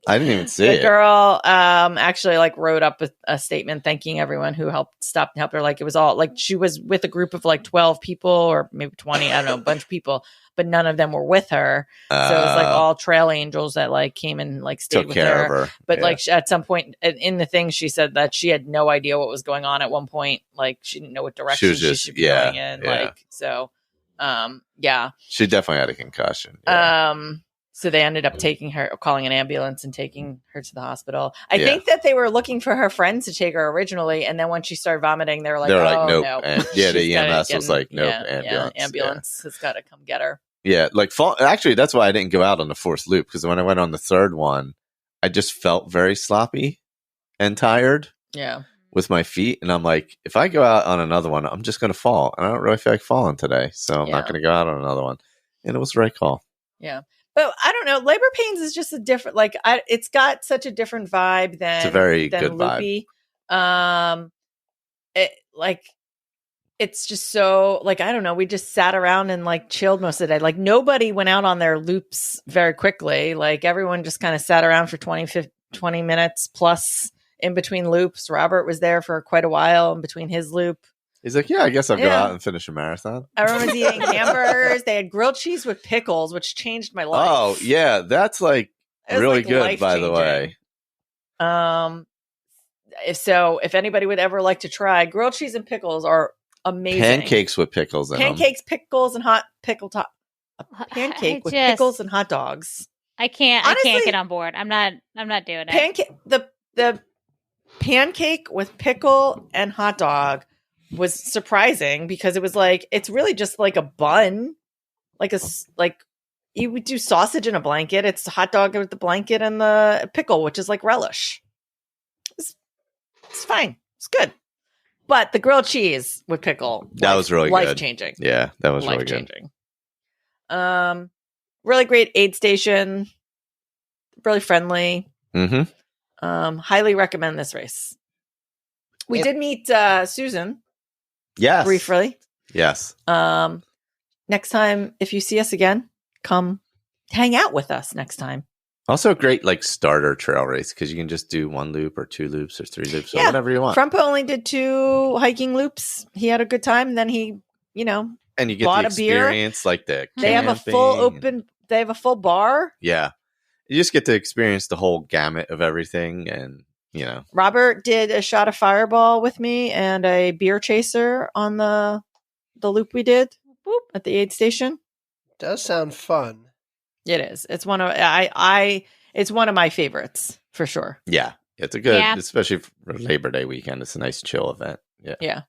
I didn't even see the it. The girl actually wrote up a statement thanking everyone who helped her. Like it was all she was with a group of 12 people or maybe 20, I don't know, a bunch of people, but none of them were with her. So it was all trail angels that came and stayed with care of her. But at some point in the thing, she said that she had no idea what was going on at one point. She didn't know what direction she should be going in. She definitely had a concussion. So they ended up calling an ambulance and taking her to the hospital. I think that they were looking for her friends to take her originally. And then when she started vomiting, they were like, nope. No. And, the EMS was like, nope, ambulance has got to come get her. Yeah. Actually, that's why I didn't go out on the fourth loop. Because when I went on the third one, I just felt very sloppy and tired. Yeah. With my feet. And I'm like, if I go out on another one, I'm just going to fall. And I don't really feel like falling today. So I'm not going to go out on another one. And it was the right call. Yeah. But I don't know. Labor Pains is just a different, it's got such a different vibe than it's a very good Loopy. Vibe. It's just so I don't know. We just sat around and chilled most of the day. Nobody went out on their loops very quickly. Everyone just kind of sat around for 20 minutes plus in between loops. Robert was there for quite a while in between his loop. He's like, yeah, I guess I'll go Yeah. out and finish a marathon. Everyone was eating hamburgers. They had grilled cheese with pickles, which changed my life. Oh, yeah. That's like It was, really like, good, by the way. If anybody would ever like to try, grilled cheese and pickles are amazing. Pancakes with pickles in them. Pancakes, pickles, and hot pickle top. A pancake with pickles and hot dogs. I can't Honestly, get on board. I'm not doing it. Pancake the pancake with pickle and hot dog was surprising because it was like it's really just like a bun, like you would do sausage in a blanket. It's a hot dog with the blanket and the pickle, which is like relish. It's fine. It's good. But the grilled cheese with pickle, that was really life good. Changing. Yeah, that was really Life good. changing. Really great aid station. Really friendly. Mm-hmm. Highly recommend this race. We did meet Susan. Yes. Briefly. Yes. Next time, if you see us again, come hang out with us next time. Also a great like starter trail race because you can just do 1 loop or 2 loops or 3 loops or whatever you want. Frumpa only did 2 hiking loops. He had a good time. And then he, and you get bought the a beer. experience like the They have a full open. They have a full bar. Yeah, you just get to experience the whole gamut of everything, and Robert did a shot of Fireball with me and a beer chaser on the loop we did at the aid station. Does sound fun. It is. It's one of it's one of my favorites for sure. Yeah, it's a good, Yeah. especially for Labor Day weekend. It's a nice chill event. Yeah. Yeah.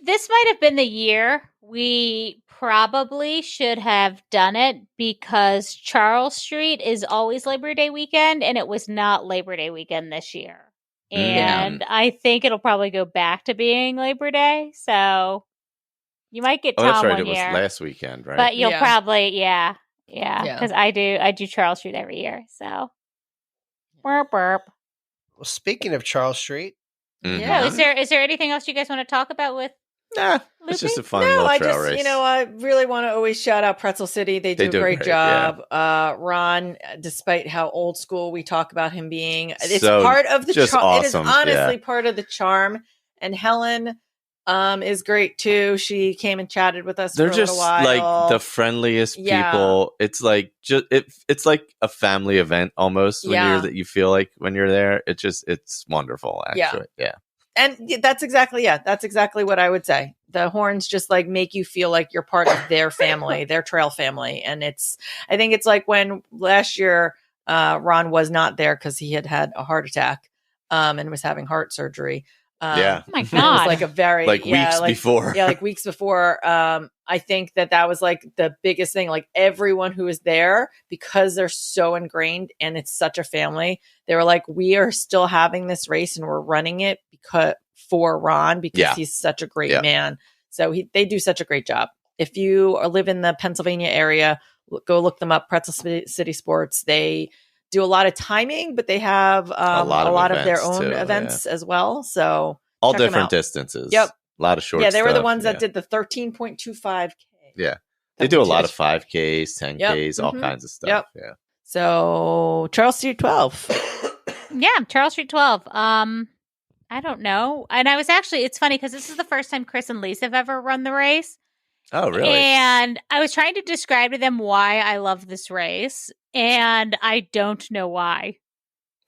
This might have been the year we probably should have done it because Charles Street is always Labor Day weekend, and it was not Labor Day weekend this year. And I think it'll probably go back to being Labor Day. So you might get Tom that's right. one It was year, last weekend, right? but you'll Yeah. probably because I do Charles Street every year. So burp burp. Well, speaking of Charles Street, Mhm. Yeah. Oh, is there anything else you guys want to talk about with? Nah, it's just a fun No, little I trail just, race. I really want to always shout out Pretzel City. They do a great job. Ron, despite how old school we talk about him being, it's So part of the just charm. It is awesome, honestly yeah. part of the charm. And Helen is great too. She came and chatted with us They're for a just little while. like the friendliest Yeah. people. It's like it's like a family event almost when you feel like when you're there. It's wonderful actually. Yeah. And that's exactly what I would say. The horns just like make you feel like you're part of their family, their trail family. And I think it's like when last year Ron was not there because he had a heart attack and was having heart surgery. Yeah. Oh my It was God. like a very weeks before. Yeah, like weeks before. I think that was like the biggest thing. Like everyone who was there, because they're so ingrained and it's such a family, they were like, we are still having this race and we're running it for Ron because he's such a great man. So they do such a great job. If you live in the Pennsylvania area, go look them up. Pretzel City Sports. They do a lot of timing, but they have a lot of their own events as well. So all check them different out. distances. Yep. A lot of short. Yeah, they were the stuff, ones that did the 13.25K. Yeah, they do a lot of 5Ks, 10Ks, all kinds of stuff. Yep. Yeah. So Charles Street 12. Yeah, Charles Street 12. I don't know. And it's funny because this is the first time Chris and Lisa have ever run the race. Oh, really? And I was trying to describe to them why I love this race, and I don't know why.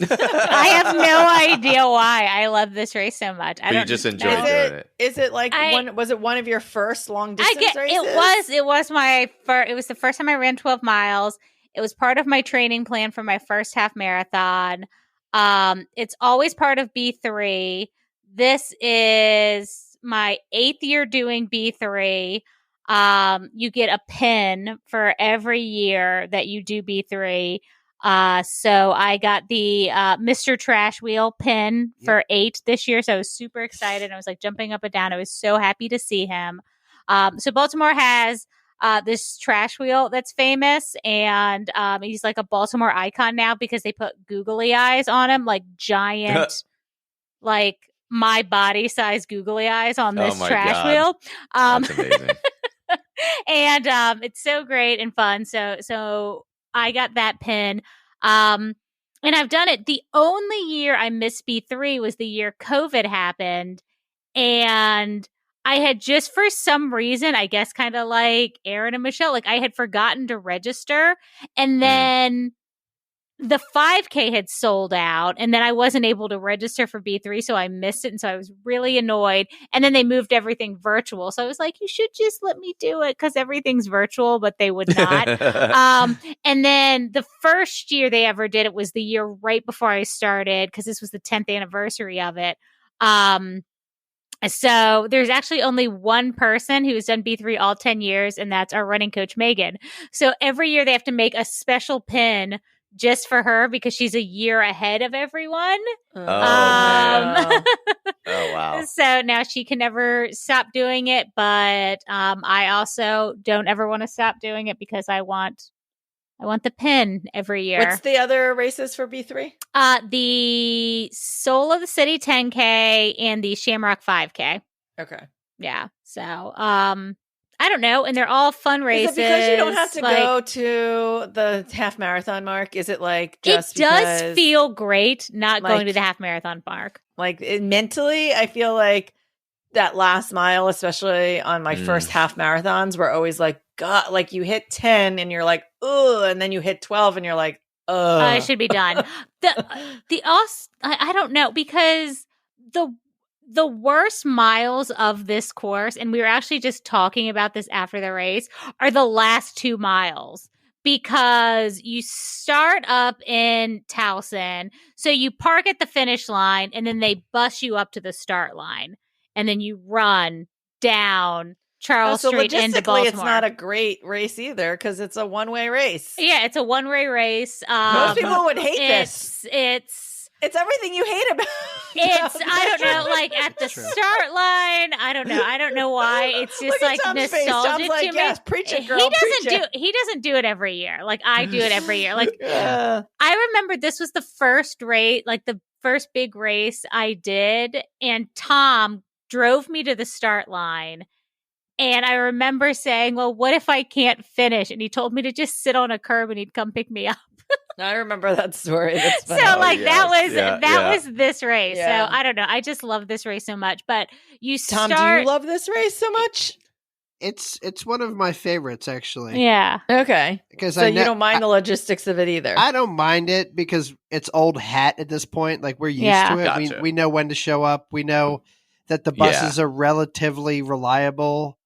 I have no idea why I love this race so much. You just enjoy know. doing it. Is it like was it one of your first long distance races? It was it was the first time I ran 12 miles. It was part of my training plan for my first half marathon. It's always part of B3. This is my 8th year doing B3. You get a pin for every year that you do B3. So I got the Mr. Trash Wheel pin for 8 this year. So I was super excited. I was like jumping up and down. I was so happy to see him. So Baltimore has this trash wheel that's famous, and he's like a Baltimore icon now because they put googly eyes on him, like giant, like my body size googly eyes on this trash wheel. That's amazing. And it's so great and fun. So I got that pin. And I've done it. The only year I missed B3 was the year COVID happened. And I had just for some reason, I guess kind of like Erin and Michelle, like I had forgotten to register, and then the 5K had sold out, and then I wasn't able to register for B3, so I missed it, and so I was really annoyed. And then they moved everything virtual, so I was like, you should just let me do it because everything's virtual, but they would not. And then the first year they ever did it was the year right before I started, because this was the 10th anniversary of it. So there's actually only one person who's done B3 all 10 years, and that's our running coach, Megan. So every year they have to make a special pin just for her because she's a year ahead of everyone. Oh, man. Oh. Oh, wow. So now she can never stop doing it, but I also don't ever want to stop doing it because I want the pin every year. What's the other races for B3? The Soul of the City 10K and the Shamrock 5K. Okay. Yeah. So, I don't know. And they're all fun races. Is it because you don't have to go to the half marathon mark? Is it like just it does because, feel great not like, going to the half marathon mark. like mentally, I feel like that last mile, especially on my first half marathons, were always like, God, like you hit 10 and you're like, ugh, and then you hit 12 and you're like, ugh. I should be done. I don't know, because the worst miles of this course, and we were actually just talking about this after the race, are the last 2 miles. Because you start up in Towson, so you park at the finish line, and then they bus you up to the start line, and then you run down Charles Street into Baltimore. It's not a great race either because it's a one-way race. Yeah, it's a one-way race. Most people would hate this. It's everything you hate about. I don't know, like at the start line. I don't know why. It's just like nostalgic to me. Yes, preach it, girl. He doesn't do it every year. Like I do it every year. Like I remember this was the first race, like the first big race I did, and Tom drove me to the start line. And I remember saying, well, what if I can't finish? And he told me to just sit on a curb and he'd come pick me up. I remember that story. That's so funny. like that was this race. Yeah. So I don't know. I just love this race so much. But Tom, do you love this race so much? It's one of my favorites, actually. Yeah. Okay. Because so you don't mind the logistics of it either. I don't mind it because it's old hat at this point. Like we're used to it. Gotcha. We know when to show up. We know that the buses are relatively reliable.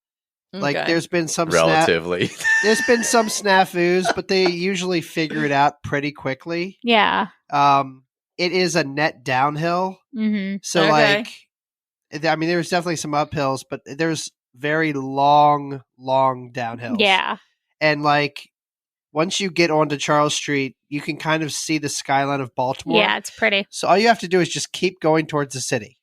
Like there's been some relatively. There's been some snafus, but they usually figure it out pretty quickly. Yeah. It is a net downhill. Mm-hmm. So like, I mean, there's definitely some uphills, but there's very long downhills. Yeah. And like, once you get onto Charles Street, you can kind of see the skyline of Baltimore. Yeah, it's pretty. So all you have to do is just keep going towards the city.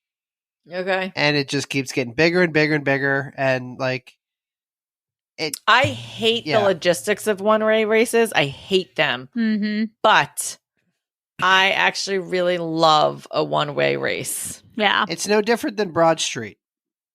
Okay. And it just keeps getting bigger and bigger and bigger. And like, I hate the logistics of one-way races. I hate them. Mm-hmm. But I actually really love a one-way race. Yeah. It's no different than Broad Street.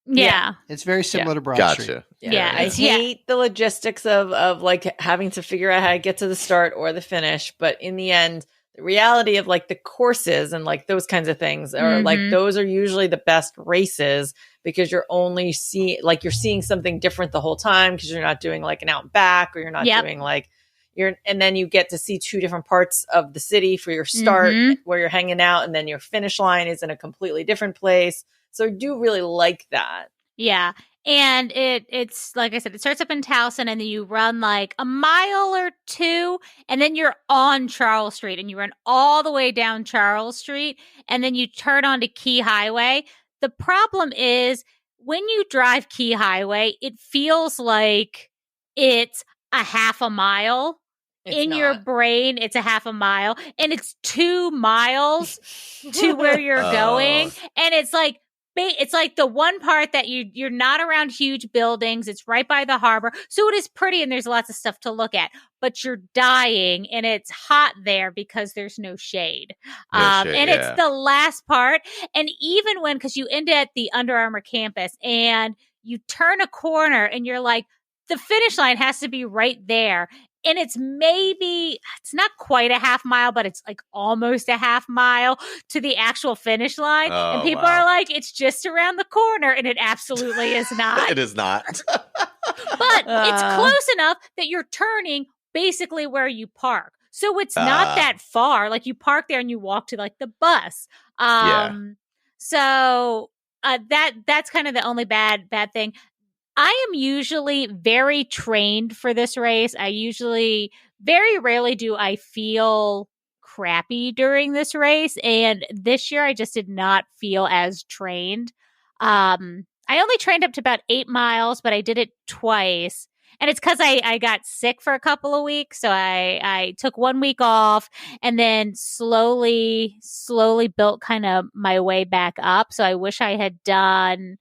Yeah. It's very similar to Broad Street. Yeah. I hate the logistics of like having to figure out how to get to the start or the finish. But in the end, the reality of like the courses and like those kinds of things are like, those are usually the best races because you're only you're seeing something different the whole time because you're not doing like an out and back or you're not doing like and then you get to see 2 different parts of the city for your start where you're hanging out. And then your finish line is in a completely different place. So I do really like that. Yeah. And it's like I said, it starts up in Towson and then you run like a mile or 2 and then you're on Charles Street and you run all the way down Charles Street and then you turn onto Key Highway. The problem is when you drive Key Highway, it feels like it's a half a mile. In your brain, it's a half a mile and it's 2 miles to where you're going. And it's like the one part that you're not around huge buildings. It's right by the harbor. So it is pretty and there's lots of stuff to look at, but you're dying and it's hot there because there's no shade. It's the last part. And even because you end at the Under Armour campus and you turn a corner and you're like, the finish line has to be right there. and it's not quite a half mile, but it's like almost a half mile to the actual finish line. Oh, And people wow. are like, it's just around the corner. And it absolutely is not. It is not. But it's close enough that you're turning basically where you park. So it's not that far. Like you park there and you walk to like the bus. So that's kind of the only bad thing. I am usually very trained for this race. Very rarely do I feel crappy during this race. And this year I just did not feel as trained. I only trained up to about 8 miles, but I did it twice. And it's because I got sick for a couple of weeks. So I took 1 week off and then slowly built kind of my way back up. So I wish I had done...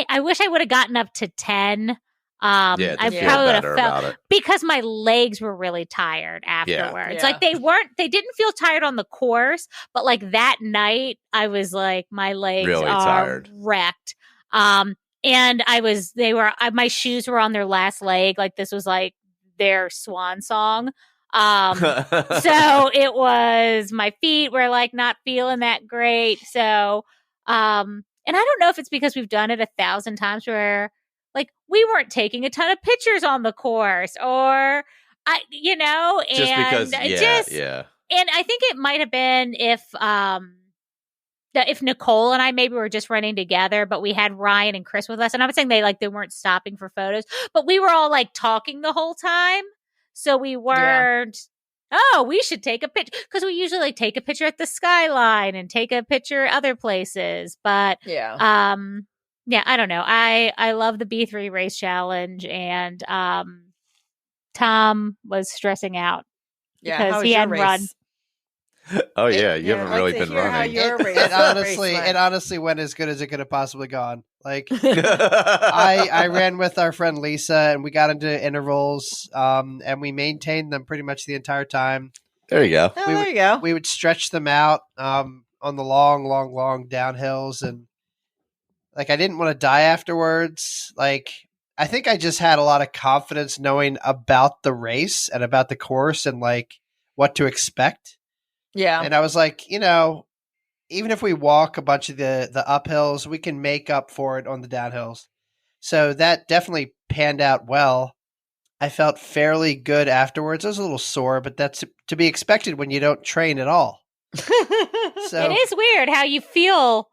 I wish I would have gotten up to 10. I feel probably would have better felt about it. because my legs were really tired afterwards. Yeah. Like they didn't feel tired on the course, but like that night I was like, my legs Really are tired. wrecked. And my shoes were on their last leg. Like this was like their swan song. So it was, my feet were like not feeling that great. So, and I don't know if it's because we've done it 1,000 times where like we weren't taking a ton of pictures on the course or just because, yeah. And I think it might have been if Nicole and I maybe were just running together, but we had Ryan and Chris with us. And I'm saying they weren't stopping for photos, but we were all like talking the whole time. So we weren't, we should take a picture. Because we usually like take a picture at the skyline and take a picture other places. But I don't know. I love the B3 race challenge, and Tom was stressing out because he hadn't run. Oh yeah, you haven't really been running. It honestly went as good as it could have possibly gone. Like I ran with our friend Lisa, and we got into intervals, and we maintained them pretty much the entire time. There you go. There you go. We would stretch them out on the long downhills, and like I didn't want to die afterwards. Like I think I just had a lot of confidence knowing about the race and about the course and like what to expect. Yeah. And I was like, even if we walk a bunch of the uphills, we can make up for it on the downhills. So that definitely panned out well. I felt fairly good afterwards. I was a little sore, but that's to be expected when you don't train at all. So it is weird how you feel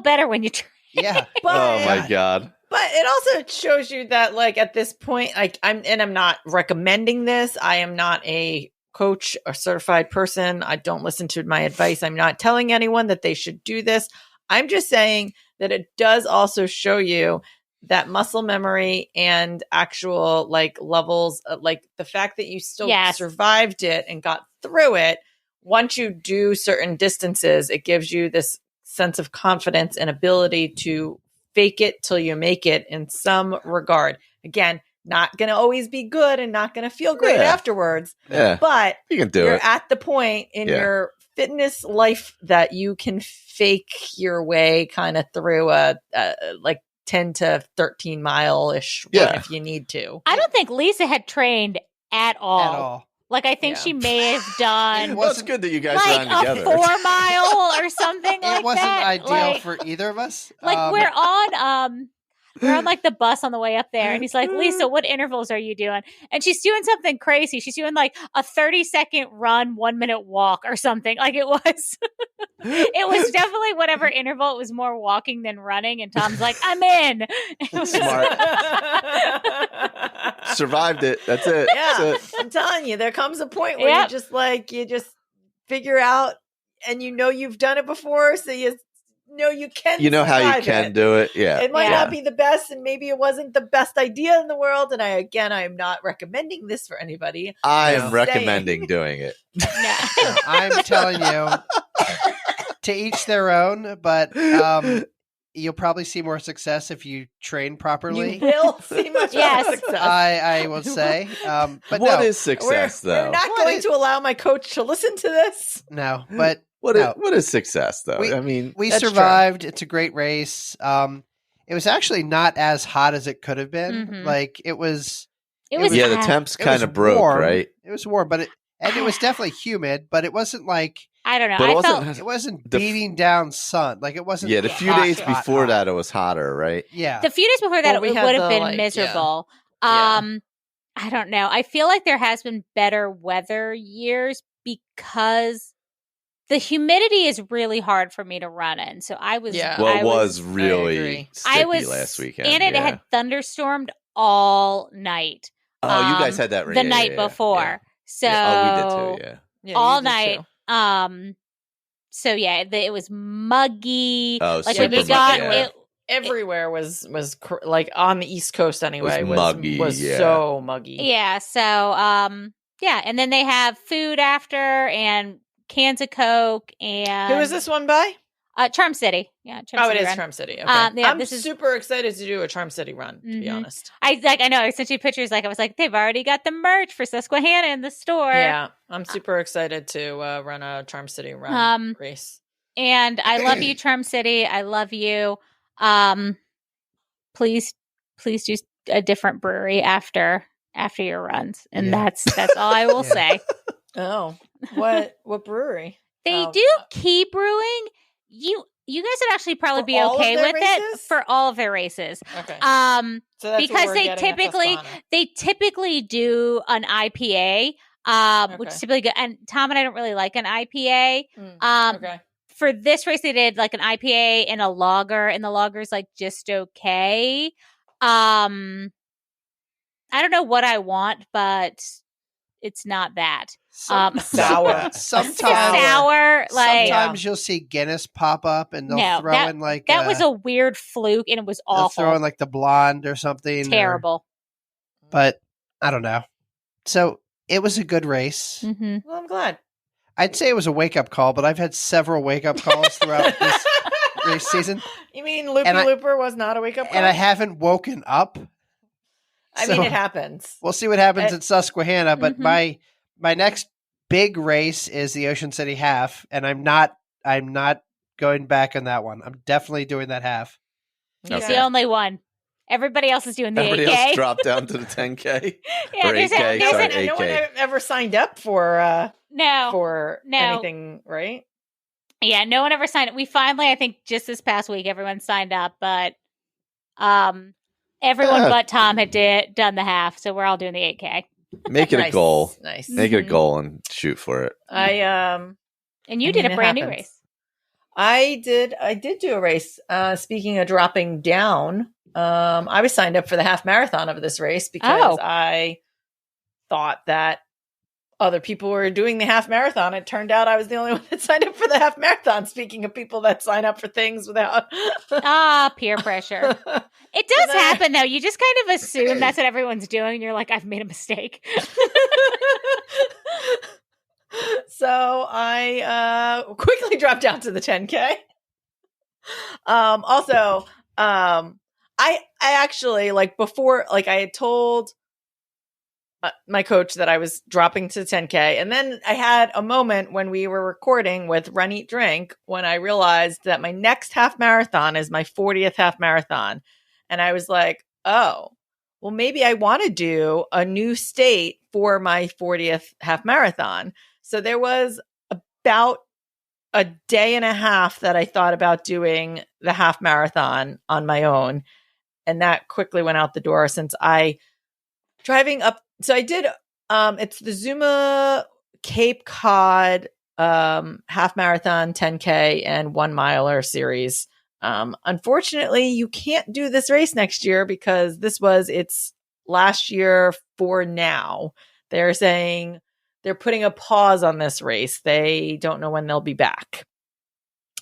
better when you train. Yeah. Oh my God. But it also shows you that like at this point, like I'm not recommending this. I am not a coach or certified person. I don't listen to my advice. I'm not telling anyone that they should do this. I'm just saying that it does also show you that muscle memory and actual like levels, like the fact that you still survived it and got through it. Once you do certain distances, it gives you this sense of confidence and ability to fake it till you make it in some regard. Again, not going to always be good and not going to feel great afterwards. Yeah. But you can do you're it. at the point in your fitness life that you can fake your way kind of through a like 10 to 13 mile-ish run if you need to. I don't think Lisa had trained at all. Like, I think she may have done... Well, it's good that you guys like ran together. a 4 mile or something like that. It wasn't ideal for either of us. Like, we're on like the bus on the way up there, and he's like, Lisa, what intervals are you doing? And she's doing something crazy. She's doing like a 30-second run, 1 minute walk or something. Like it was definitely whatever interval. It was more walking than running. And Tom's like, I'm in. Smart. Survived it. That's it. Yeah. That's it. I'm telling you, there comes a point where you just figure out, and you've done it before. So you can. You know how you can do it. Yeah. It might not be the best, and maybe it wasn't the best idea in the world. And I am not recommending this for anybody. I am recommending doing it. I'm telling you, to each their own, but you'll probably see more success if you train properly. You will see much more success. I will say. But what is success, though? We're not going to allow my coach to listen to this. No, but what is success, though? We survived. True. It's a great race. It was actually not as hot as it could have been. Mm-hmm. Like it was It was Yeah, the temps it was kind of broke, warm. right? It was warm, but it was definitely humid, but it wasn't like I don't know. But it wasn't beating down sun. Like it wasn't. Yeah, the few hot, days hot, before hot. that, it was hotter, right? Yeah. the few days before that, Well, we it had would have the, been like, miserable. Yeah. I don't know. I feel like there has been better weather years because the humidity is really hard for me to run in. So I was, Yeah. Well, I it was agree. really sticky last weekend. and it yeah. had thunderstormed all night. Oh, you guys had that right. The yeah, night yeah, yeah, before. yeah. So Oh, we did too. Yeah. Yeah, all you did night. too. So yeah, it was muggy. Oh, like super when we muggy, got yeah. Everywhere was like on the East Coast anyway was muggy, yeah. so muggy. Yeah. So yeah, and then they have food after and cans of Coke and Who is this one by? Charm City. Yeah, Charm Oh, City it is run. Charm City. Okay. Yeah, I'm this is super excited to do a Charm City run, to be Mhm. honest. I know. I sent you pictures. Like I was like, they've already got the merch for Susquehanna in the store. Yeah, I'm super excited to run a Charm City run race. And I love you, Charm City. I love you. Please do a different brewery after your runs, and Yeah. that's all I will Yeah. say. Oh, what brewery? They Oh, do Key Brewing. You guys would actually probably For be all of okay their with it races? for all of their races. Okay. Um, So that's what because we're they getting at typically Susquehanna. do an IPA, which is Okay. typically good. And Tom and I don't really like an IPA. Okay. For this race, they did like an IPA and a lager, and the lager's like just okay. I don't know what I want, but it's not that. Sour. Sometimes, Sour, like sometimes you'll see Guinness pop up, and they'll No, throw in like that was a weird fluke, and it was they'll awful. throw in like the blonde or something. Terrible. But I don't know. So it was a good race. Mm-hmm. Well, I'm glad. I'd say it was a wake up call, but I've had several wake up calls throughout this race season, You mean Loopy And I- Looper was not a wake up call? and I haven't woken up. I So mean, it happens. We'll see what happens Uh, at Susquehanna, but Mhm. my next big race is the Ocean City Half, and I'm not going back on that one. I'm definitely doing that half. He's Okay. the only one. Everybody else is doing the Everybody 8K. else dropped down to the 10K. Yeah, or there's 8K. No Sorry, one, no one 8K. ever signed up for no. anything, right? Yeah, no one ever signed up. We finally, I think, just this past week, everyone signed up, but everyone but Tom had done the half, so we're all doing the 8K. Make it a Nice. goal. Nice. Make it a Mhm. goal and shoot for it. And you I did mean, a it brand new happens. race. I did do a race. Speaking of dropping down, I was signed up for the half marathon of this race because Oh. I thought that other people were doing the half marathon. It turned out I was the only one that signed up for the half marathon. Speaking of people that sign up for things without Peer pressure. It does happen, though. You just kind of assume that's what everyone's doing. And you're like, I've made a mistake. So I quickly dropped down to the 10K. I actually, like, before, like, I had told my coach that I was dropping to 10K, and then I had a moment when we were recording with Run Eat Drink when I realized that my next half marathon is my 40th half marathon, and I was like, oh, well, maybe I want to do a new state for my 40th half marathon. So there was about a day and a half that I thought about doing the half marathon on my own. And that quickly went out the door since driving up. So I did, it's the Zooma Cape Cod half marathon, 10K and 1 miler series. Unfortunately, you can't do this race next year because this was its last year for now. They're saying they're putting a pause on this race. They don't know when they'll be back.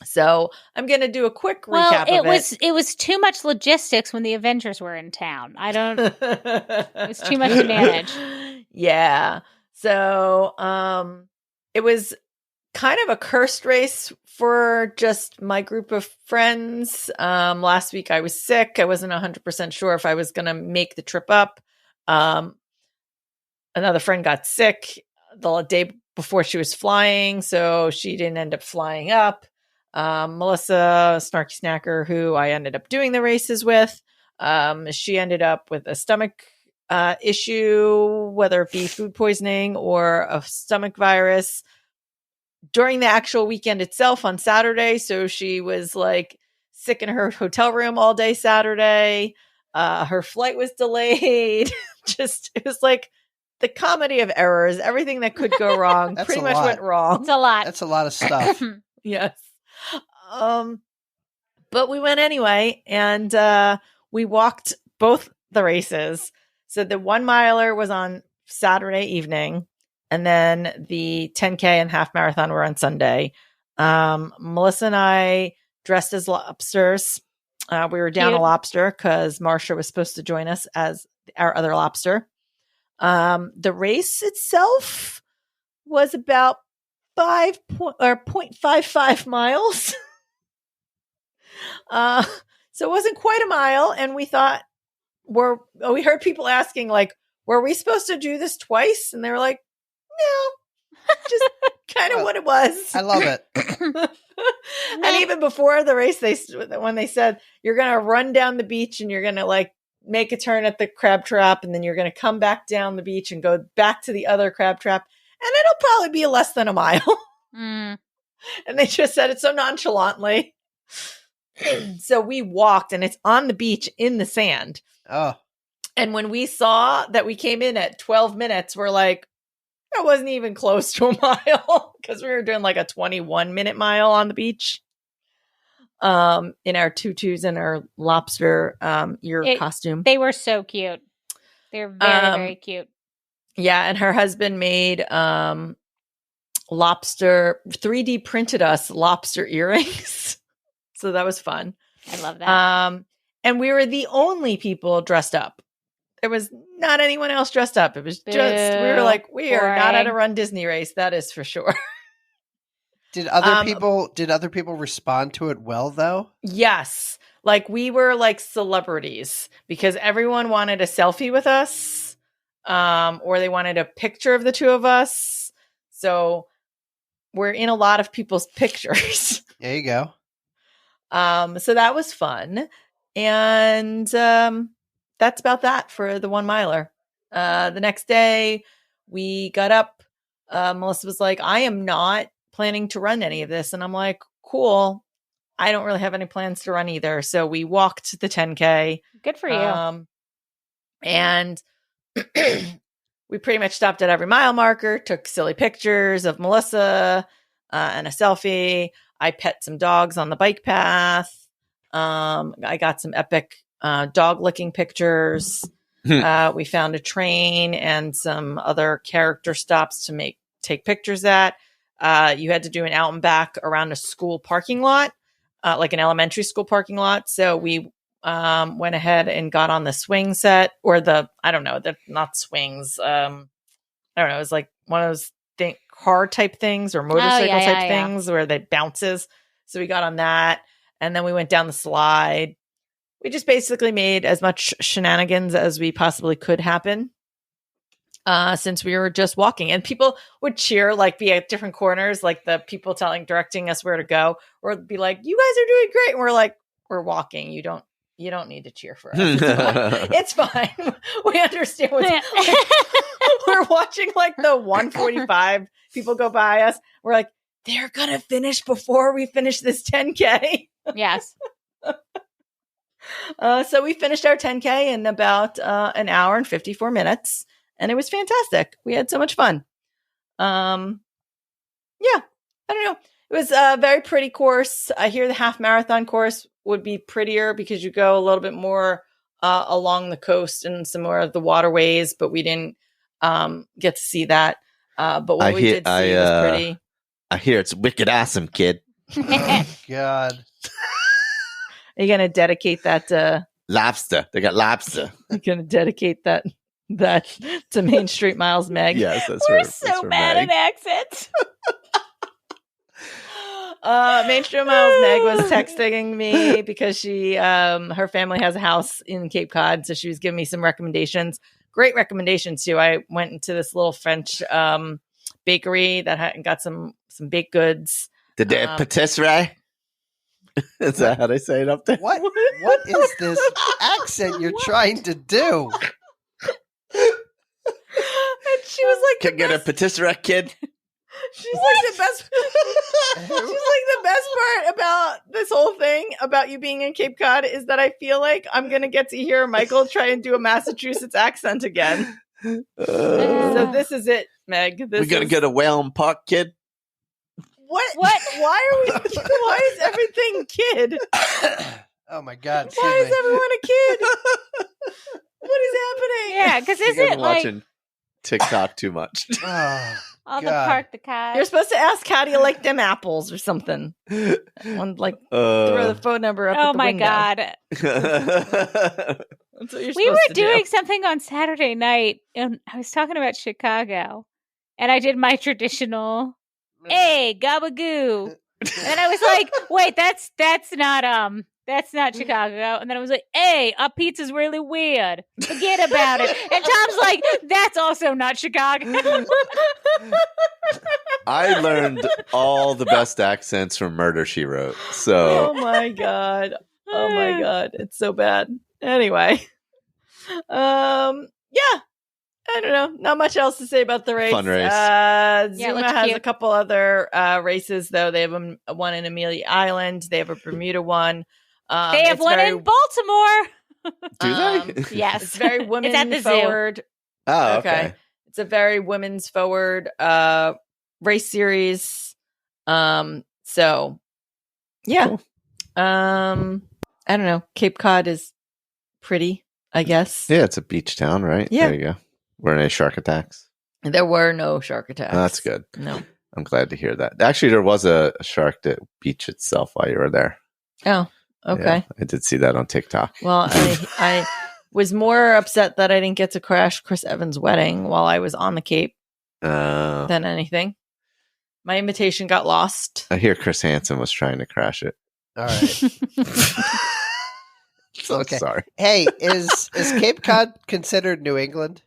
So I'm going to do a quick recap of it. It was too much logistics when the Avengers were in town. It was too much to manage. Yeah. So it was kind of a cursed race for just my group of friends. Last week I was sick. I wasn't 100% sure if I was going to make the trip up. Another friend got sick the day before she was flying, so she didn't end up flying up. Melissa, Snarky Snacker, who I ended up doing the races with, she ended up with a stomach issue, whether it be food poisoning or a stomach virus, during the actual weekend itself on Saturday. So she was like sick in her hotel room all day Saturday. Her flight was delayed. It was like the comedy of errors. Everything that could go wrong That's pretty a much lot. went wrong. It's a lot. That's a lot of stuff. Yes. But we went anyway, and we walked both the races. So the 1 miler was on Saturday evening, and then the 10K and half marathon were on Sunday. Melissa and I dressed as lobsters. We were down Cute. a lobster because Marsha was supposed to join us as our other lobster. The race itself was about 0.55 miles. So it wasn't quite a mile. And we thought, we heard people asking, like, were we supposed to do this twice? And they were like, no, just kind of what it was. I love it. And even before the race, when they said, you're going to run down the beach and you're going to like make a turn at the crab trap, and then you're going to come back down the beach and go back to the other crab trap, and it'll probably be less than a mile. Mm. And they just said it so nonchalantly. So we walked, and it's on the beach in the sand. Oh, And when we saw that we came in at 12 minutes, we're like, that wasn't even close to a mile, because we were doing like a 21-minute mile on the beach. In our tutus and our lobster ear costume. They were so cute. They're very, very cute. Yeah, and her husband made lobster, 3D printed us lobster earrings. So that was fun. I love that. And we were the only people dressed up. There was not anyone else dressed up. It was just, we were like, we are not at a Run Disney race. That is for sure. Did other people respond to it well though? Yes. Like we were like celebrities because everyone wanted a selfie with us, or they wanted a picture of the two of us. So we're in a lot of people's pictures. There you go. So that was fun. And that's about that for the 1 miler. The next day we got up. Melissa was like, I am not planning to run any of this. And I'm like, cool. I don't really have any plans to run either. So we walked the 10K. Good for you. And we pretty much stopped at every mile marker, took silly pictures of Melissa and a selfie. I pet some dogs on the bike path. I got some epic dog licking pictures. We found a train and some other character stops to take pictures at. You had to do an out and back around a school parking lot, like an elementary school parking lot. So we went ahead and got on the swing set, or they're not swings. I don't know. It was like one of those car type things or motorcycle type things where they bounces. So we got on that, and then we went down the slide. We just basically made as much shenanigans as we possibly could happen. Since we were just walking, and people would cheer, like be at different corners, like the people directing us where to go, or be like, you guys are doing great. And we're like, we're walking. You don't need to cheer for us. It's fine. We understand we're watching like the 145 people go by us. We're like, they're going to finish before we finish this 10K. Yes. So we finished our 10K in about an hour and 54 minutes. And it was fantastic. We had so much fun. I don't know. It was a very pretty course. I hear the half marathon course would be prettier because you go a little bit more along the coast and some more of the waterways, but we didn't get to see that. But what we did see was pretty. I hear it's wicked awesome, kid. God. Are you going to dedicate that to Lobster? They got lobster. You're going to dedicate that to Main Street Miles, Meg. Yes, that's We're that's so for bad Meg. at accents. Main Street Miles Meg was texting me because she her family has a house in Cape Cod, so she was giving me some recommendations. Great recommendations too. I went into this little French bakery that got some baked goods. Did they have patisserie? Is that how they say it up there? What is this accent you're trying to do? She was like Can the get a best. patisserie, kid. She's like the best. She's like the best part about this whole thing about you being in Cape Cod is that I feel like I'm gonna get to hear Michael try and do a Massachusetts accent again. So this is it, Meg. We're going to get a whale and park, kid. What? Why are we? Why is everything kid? Oh my God! Why is everyone a kid? What is happening? Yeah, because You guys isn't are it like watching TikTok too much. all the God. park the car? You're supposed to ask how do you like them apples or something. One like throw the phone number up. Oh at the my window. God. That's what you're We supposed were to do. doing something on Saturday night, and I was talking about Chicago, and I did my traditional, hey, gabagoo. And then I was like, wait, that's not Chicago. And then I was like, hey, our pizza's really weird. Forget about it. And Tom's like, that's also not Chicago. I learned all the best accents from Murder, She Wrote. So Oh my god. Oh my god. It's so bad. Anyway. Yeah. I don't know. Not much else to say about the race. Fun race. Zuma looks has cute. a couple other races though. They have one in Amelia Island. They have a Bermuda one. They have it's one very, in Baltimore. do they? Yes. It's very women at the zoo. forward. Oh, Okay. okay. It's a very women's forward race series. So yeah. Cool. I don't know. Cape Cod is pretty, I guess. Yeah, it's a beach town, right? Yeah. There you go. Were any shark attacks? There were no shark attacks. Oh, that's good. No. I'm glad to hear that. Actually, there was a shark at beach itself while you were there. Oh, okay. Yeah, I did see that on TikTok. Well, I was more upset that I didn't get to crash Chris Evans' wedding while I was on the Cape than anything. My invitation got lost. I hear Chris Hansen was trying to crash it. All right. So Okay. sorry. Hey, is Cape Cod considered New England?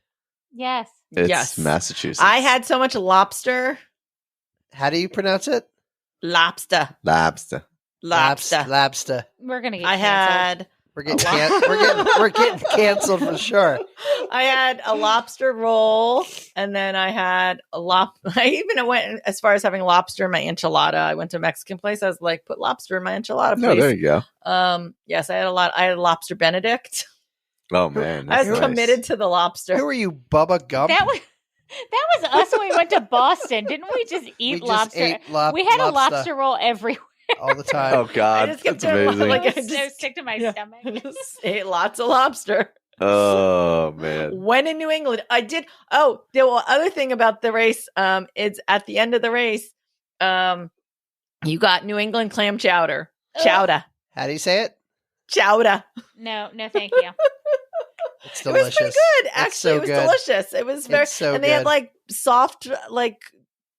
Yes. It's Yes. Massachusetts. I had so much lobster. How do you pronounce it? Lobster. lobster. Labster. We're going to get I canceled. had We're getting canceled for sure. I had a lobster roll, and then I had I even went as far as having lobster in my enchilada. I went to a Mexican place. I was like, put lobster in my enchilada, No, please. there you go. Yes, I had a lot. I had lobster Benedict. Oh man, I that's was nice. committed to the lobster. Who are you, Bubba Gump? That was us when we went to Boston. Didn't we just eat We just lobster? ate We had a lobster roll everywhere. all the time. Oh god, I just kept that's doing amazing. like- I was I so just- sick to my yeah. stomach. I just ate lots of lobster. Oh man. When in New England, I did. Oh, the other thing about the race, is at the end of the race, you got New England clam chowder. Chowder. How do you say it? Chowder. No, thank you. It's It was delicious. pretty good. It's Actually, so it was good. delicious. It was very, It's so and they had good. like soft, like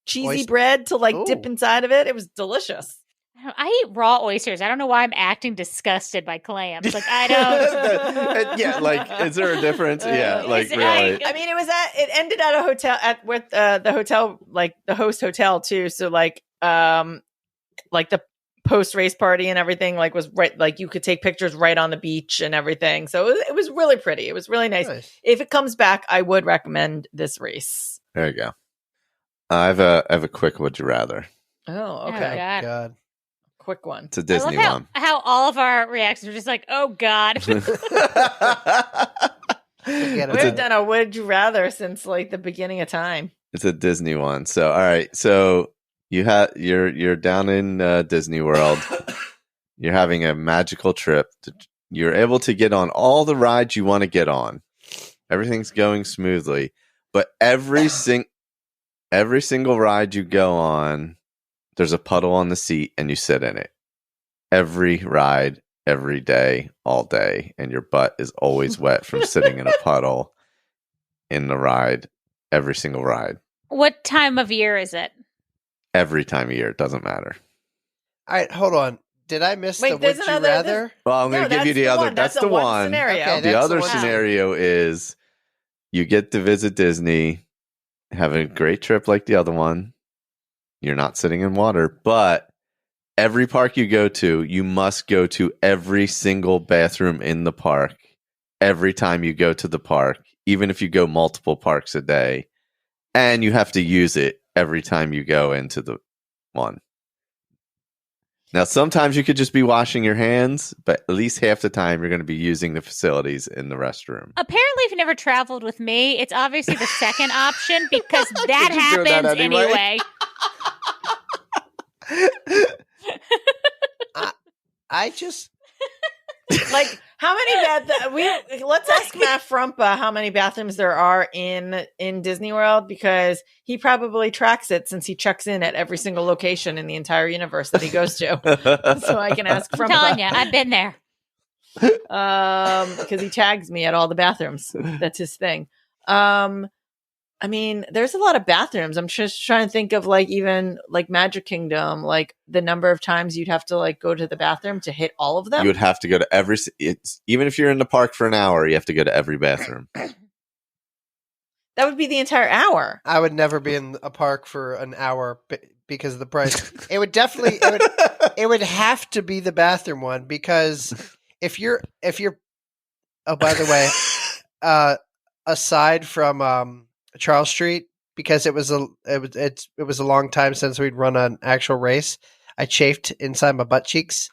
cheesy Oyster- bread to like dip Ooh. inside of it. It was delicious. I eat raw oysters. I don't know why I'm acting disgusted by clams. Like I don't. Yeah, like, is there a difference? Yeah, like Is- really. I mean, it ended at a hotel with the hotel, like the host hotel too. So like the post race party and everything like was right. Like you could take pictures right on the beach and everything. So it was really pretty. It was really nice. If it comes back, I would recommend this race. There you go. I have a quick would you rather. Oh, Oh, okay. God. God. Quick one. It's a I Disney love one. how all of our reactions are just like, oh God. Forget We've it. done a would you rather since like the beginning of time. It's a Disney one. So all right. So you're down in Disney World. You're having a magical trip. You're able to get on all the rides you want to get on. Everything's going smoothly, but every single ride you go on, there's a puddle on the seat and you sit in it. Every ride, every day, all day, and your butt is always wet from sitting in a puddle in the ride. Every single ride. What time of year is it? Every time of year, it doesn't matter. All right, hold on. Did I miss Wait, the there's would you another- rather? Well, I'm going to give you the other. That's the one. scenario. Okay, The that's other the one. scenario is you get to visit Disney, have a great trip like the other one. You're not sitting in water, but every park you go to, you must go to every single bathroom in the park every time you go to the park, even if you go multiple parks a day. And you have to use it every time you go into the one. Now, sometimes you could just be washing your hands, but at least half the time you're going to be using the facilities in the restroom. Apparently, if you never traveled with me, it's obviously the second option because that You're doing that happens anyway. I just Like, how many let's ask Matt Frumpa how many bathrooms there are in Disney World, because he probably tracks it since he checks in at every single location in the entire universe that he goes to. So I can ask I'm telling Frumpa. you, I've been there. Because he tags me at all the bathrooms. That's his thing. I mean, there's a lot of bathrooms. I'm just trying to think of like even like Magic Kingdom, like the number of times you'd have to like go to the bathroom to hit all of them. You would have to go to even if you're in the park for an hour, you have to go to every bathroom. That would be the entire hour. I would never be in a park for an hour because of the price. It would definitely it would have to be the bathroom one, because if you're oh, by the way, aside from Charles Street, because it was a long time since we'd run an actual race, I chafed inside my butt cheeks.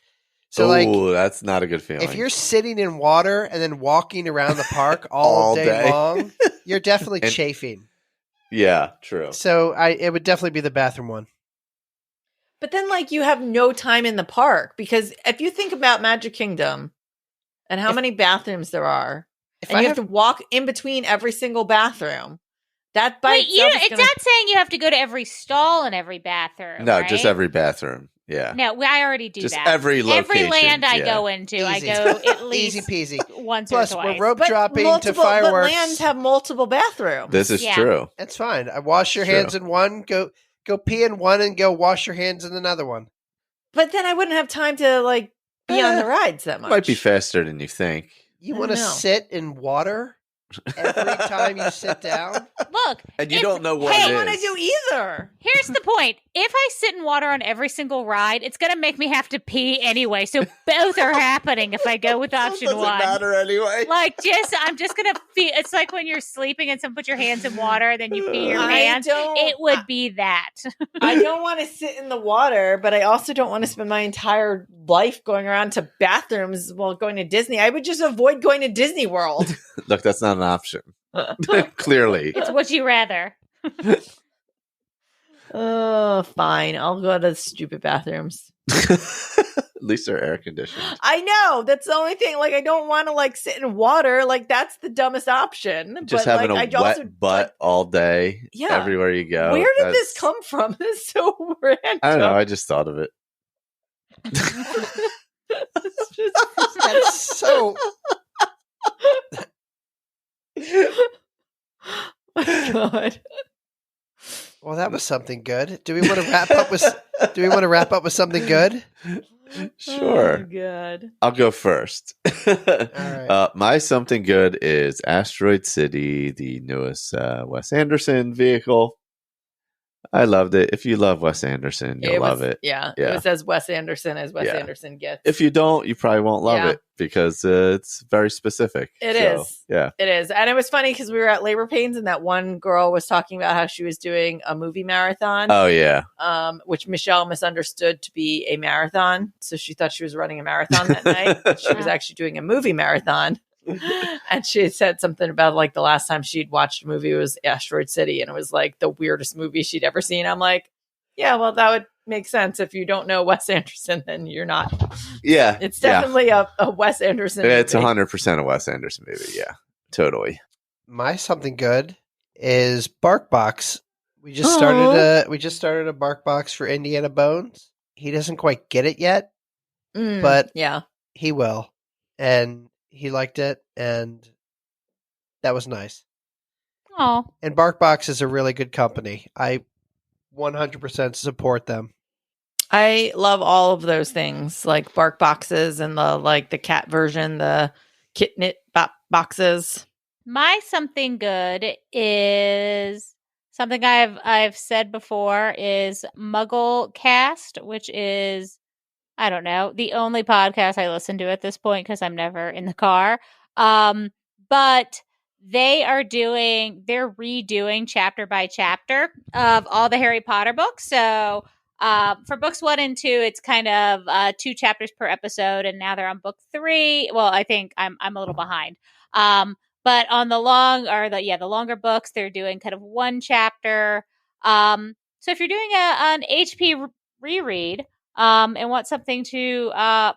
So that's not a good feeling. If you're sitting in water and then walking around the park all day long, you're definitely chafing. Yeah, true. So it would definitely be the bathroom one. But then like you have no time in the park, because if you think about Magic Kingdom and how many bathrooms there are, and you have to walk in between every single bathroom. That by itself it's not saying you have to go to every stall in every bathroom. No, right? just every bathroom. Yeah. No, I already do just that. Every location. Every land I go into, Easy. I go at least easy peasy. once Plus, or twice. we're rope dropping to fireworks. But lands have multiple bathrooms. This is true. That's fine. I wash your hands in one, go pee in one, and go wash your hands in another one. But then I wouldn't have time to like be on the rides that much. Might be faster than you think. You want to sit in water every time you sit down? Look. And you don't know what I it don't want to is. do either. Here's the point. If I sit in water on every single ride, it's going to make me have to pee anyway. So both are happening if I go with option Doesn't one. matter anyway. Like, I'm just going to feel. It's like when you're sleeping and someone puts your hands in water, then you pee your pants. It would be that. I don't want to sit in the water, but I also don't want to spend my entire life going around to bathrooms while going to Disney. I would just avoid going to Disney World. Look, that's not an option. Clearly. It's what you rather. Oh, fine. I'll go to the stupid bathrooms. At least they're air conditioned. I know. That's the only thing. Like, I don't want to like sit in water. Like, that's the dumbest option. Just but, having like, a wet butt all day. Yeah. Everywhere you go. Where did this come from? It's so random. I don't know. I just thought of it. That's so. My God. Well, that was something good. Do we want to wrap up with something good? Sure. Oh, God. I'll go first. All right. My something good is Asteroid City, the newest Wes Anderson vehicle. I loved it. If you love Wes Anderson, you'll love it. Yeah. Yeah. It was as Wes Anderson as Wes Anderson gets. If you don't, you probably won't love it because it's very specific. It is. Yeah. It is. And it was funny because we were at Labor Pains and that one girl was talking about how she was doing a movie marathon. Oh, yeah. Which Michelle misunderstood to be a marathon. So she thought she was running a marathon that night. She was actually doing a movie marathon. And she had said something about like the last time she'd watched a movie was Asteroid City, and it was like the weirdest movie she'd ever seen. I'm like, yeah, well, that would make sense. If you don't know Wes Anderson, then you're not. Yeah. It's definitely a Wes Anderson movie. It's 100% a Wes Anderson movie. Yeah, totally. My something good is BarkBox. We just started a BarkBox for Indiana Bones. He doesn't quite get it yet, but he will. And he liked it, and that was nice. Oh. And BarkBox is a really good company. I 100% support them. I love all of those things, like bark boxes and the cat version, the kit knit boxes. My something good is something I've said before is Muggle Cast, which is, I don't know, the only podcast I listen to at this point because I'm never in the car. But they're redoing chapter by chapter of all the Harry Potter books. So for books 1 and 2, it's kind of 2 chapters per episode, and now they're on book 3. Well, I think I'm a little behind. But on the longer books, they're doing kind of 1 chapter. So if you're doing an HP reread and want something to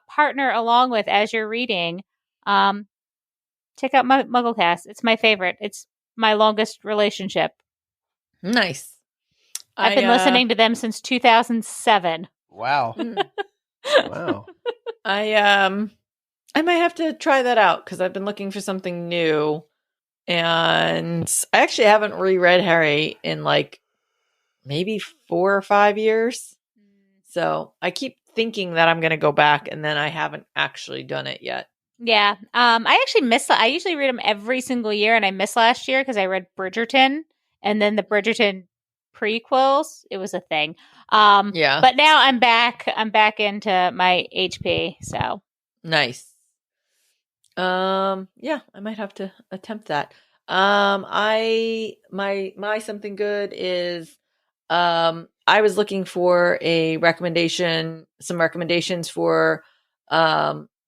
partner along with as you're reading, check out Mugglecast. It's my favorite. It's my longest relationship. Nice. I've been listening to them since 2007. Wow. Mm. Wow. I might have to try that out because I've been looking for something new, and I actually haven't reread Harry in like maybe 4 or 5 years. So I keep thinking that I'm going to go back, and then I haven't actually done it yet. Yeah. I actually I usually read them every single year, and I missed last year because I read Bridgerton, and then the Bridgerton prequels. It was a thing. Yeah. But now I'm back into my HP. So Nice. Yeah, I might have to attempt that. My something good is, I was looking for some recommendations for,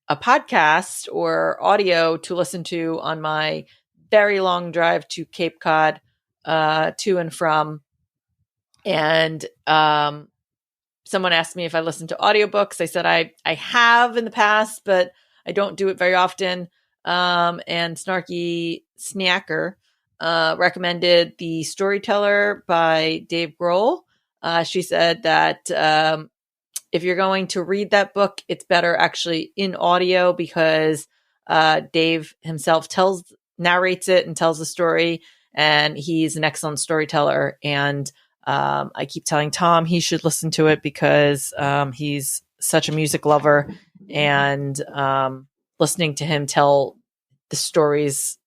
a podcast or audio to listen to on my very long drive to Cape Cod, to and from. And, someone asked me if I listened to audiobooks. I said I have in the past, but I don't do it very often. And Snarky Snacker recommended The Storyteller by Dave Grohl. She said that if you're going to read that book, it's better actually in audio because Dave himself narrates it and tells the story, and he's an excellent storyteller. And I keep telling Tom he should listen to it because he's such a music lover, and listening to him tell the stories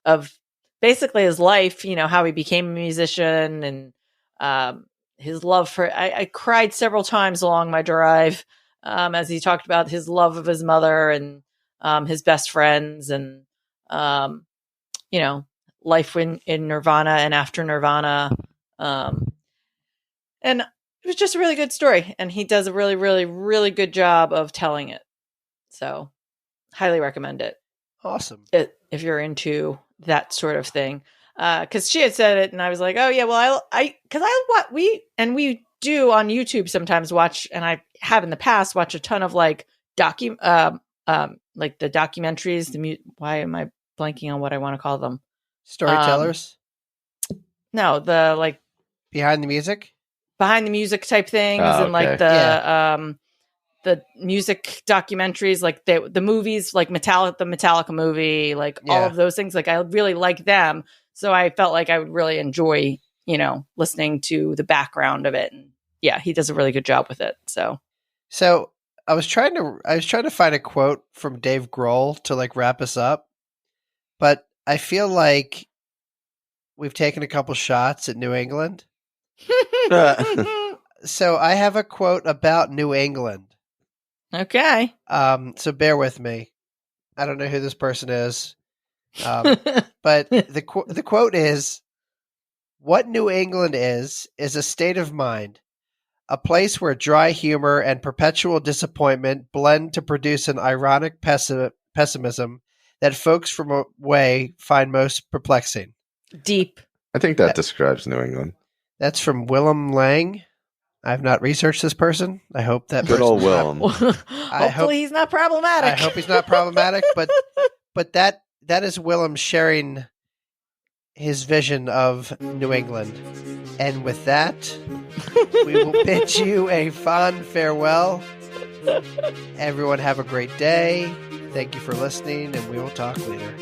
of basically his life, how he became a musician, and his love for, I cried several times along my drive as he talked about his love of his mother and his best friends, and life in Nirvana and after Nirvana. And it was just a really good story, and he does a really, really, really good job of telling it. So highly recommend it. Awesome. If you're into that sort of thing. Cause she had said it and I was like, oh yeah, well, we do on YouTube sometimes watch, and I have in the past watched a ton of like like the documentaries, why am I blanking on what I want to call them? Storytellers? No, the like behind the music type things, and like the music documentaries, like the movies, like the Metallica movie, like all of those things. Like I really like them. So I felt like I would really enjoy, listening to the background of it. And yeah, he does a really good job with it. So I was trying to find a quote from Dave Grohl to like wrap us up, but I feel like we've taken a couple shots at New England. So I have a quote about New England. Okay. So bear with me. I don't know who this person is. But the quote is, "What New England is a state of mind, a place where dry humor and perpetual disappointment blend to produce an ironic pessimism that folks from away find most perplexing." Deep. I think that describes New England. That's from Willem Lang. I have not researched this person. I hope that good old Willem. Hopefully he's not problematic. I hope he's not problematic, but that is Willem sharing his vision of New England. And with that, we will bid you a fond farewell. Everyone have a great day. Thank you for listening, and we will talk later.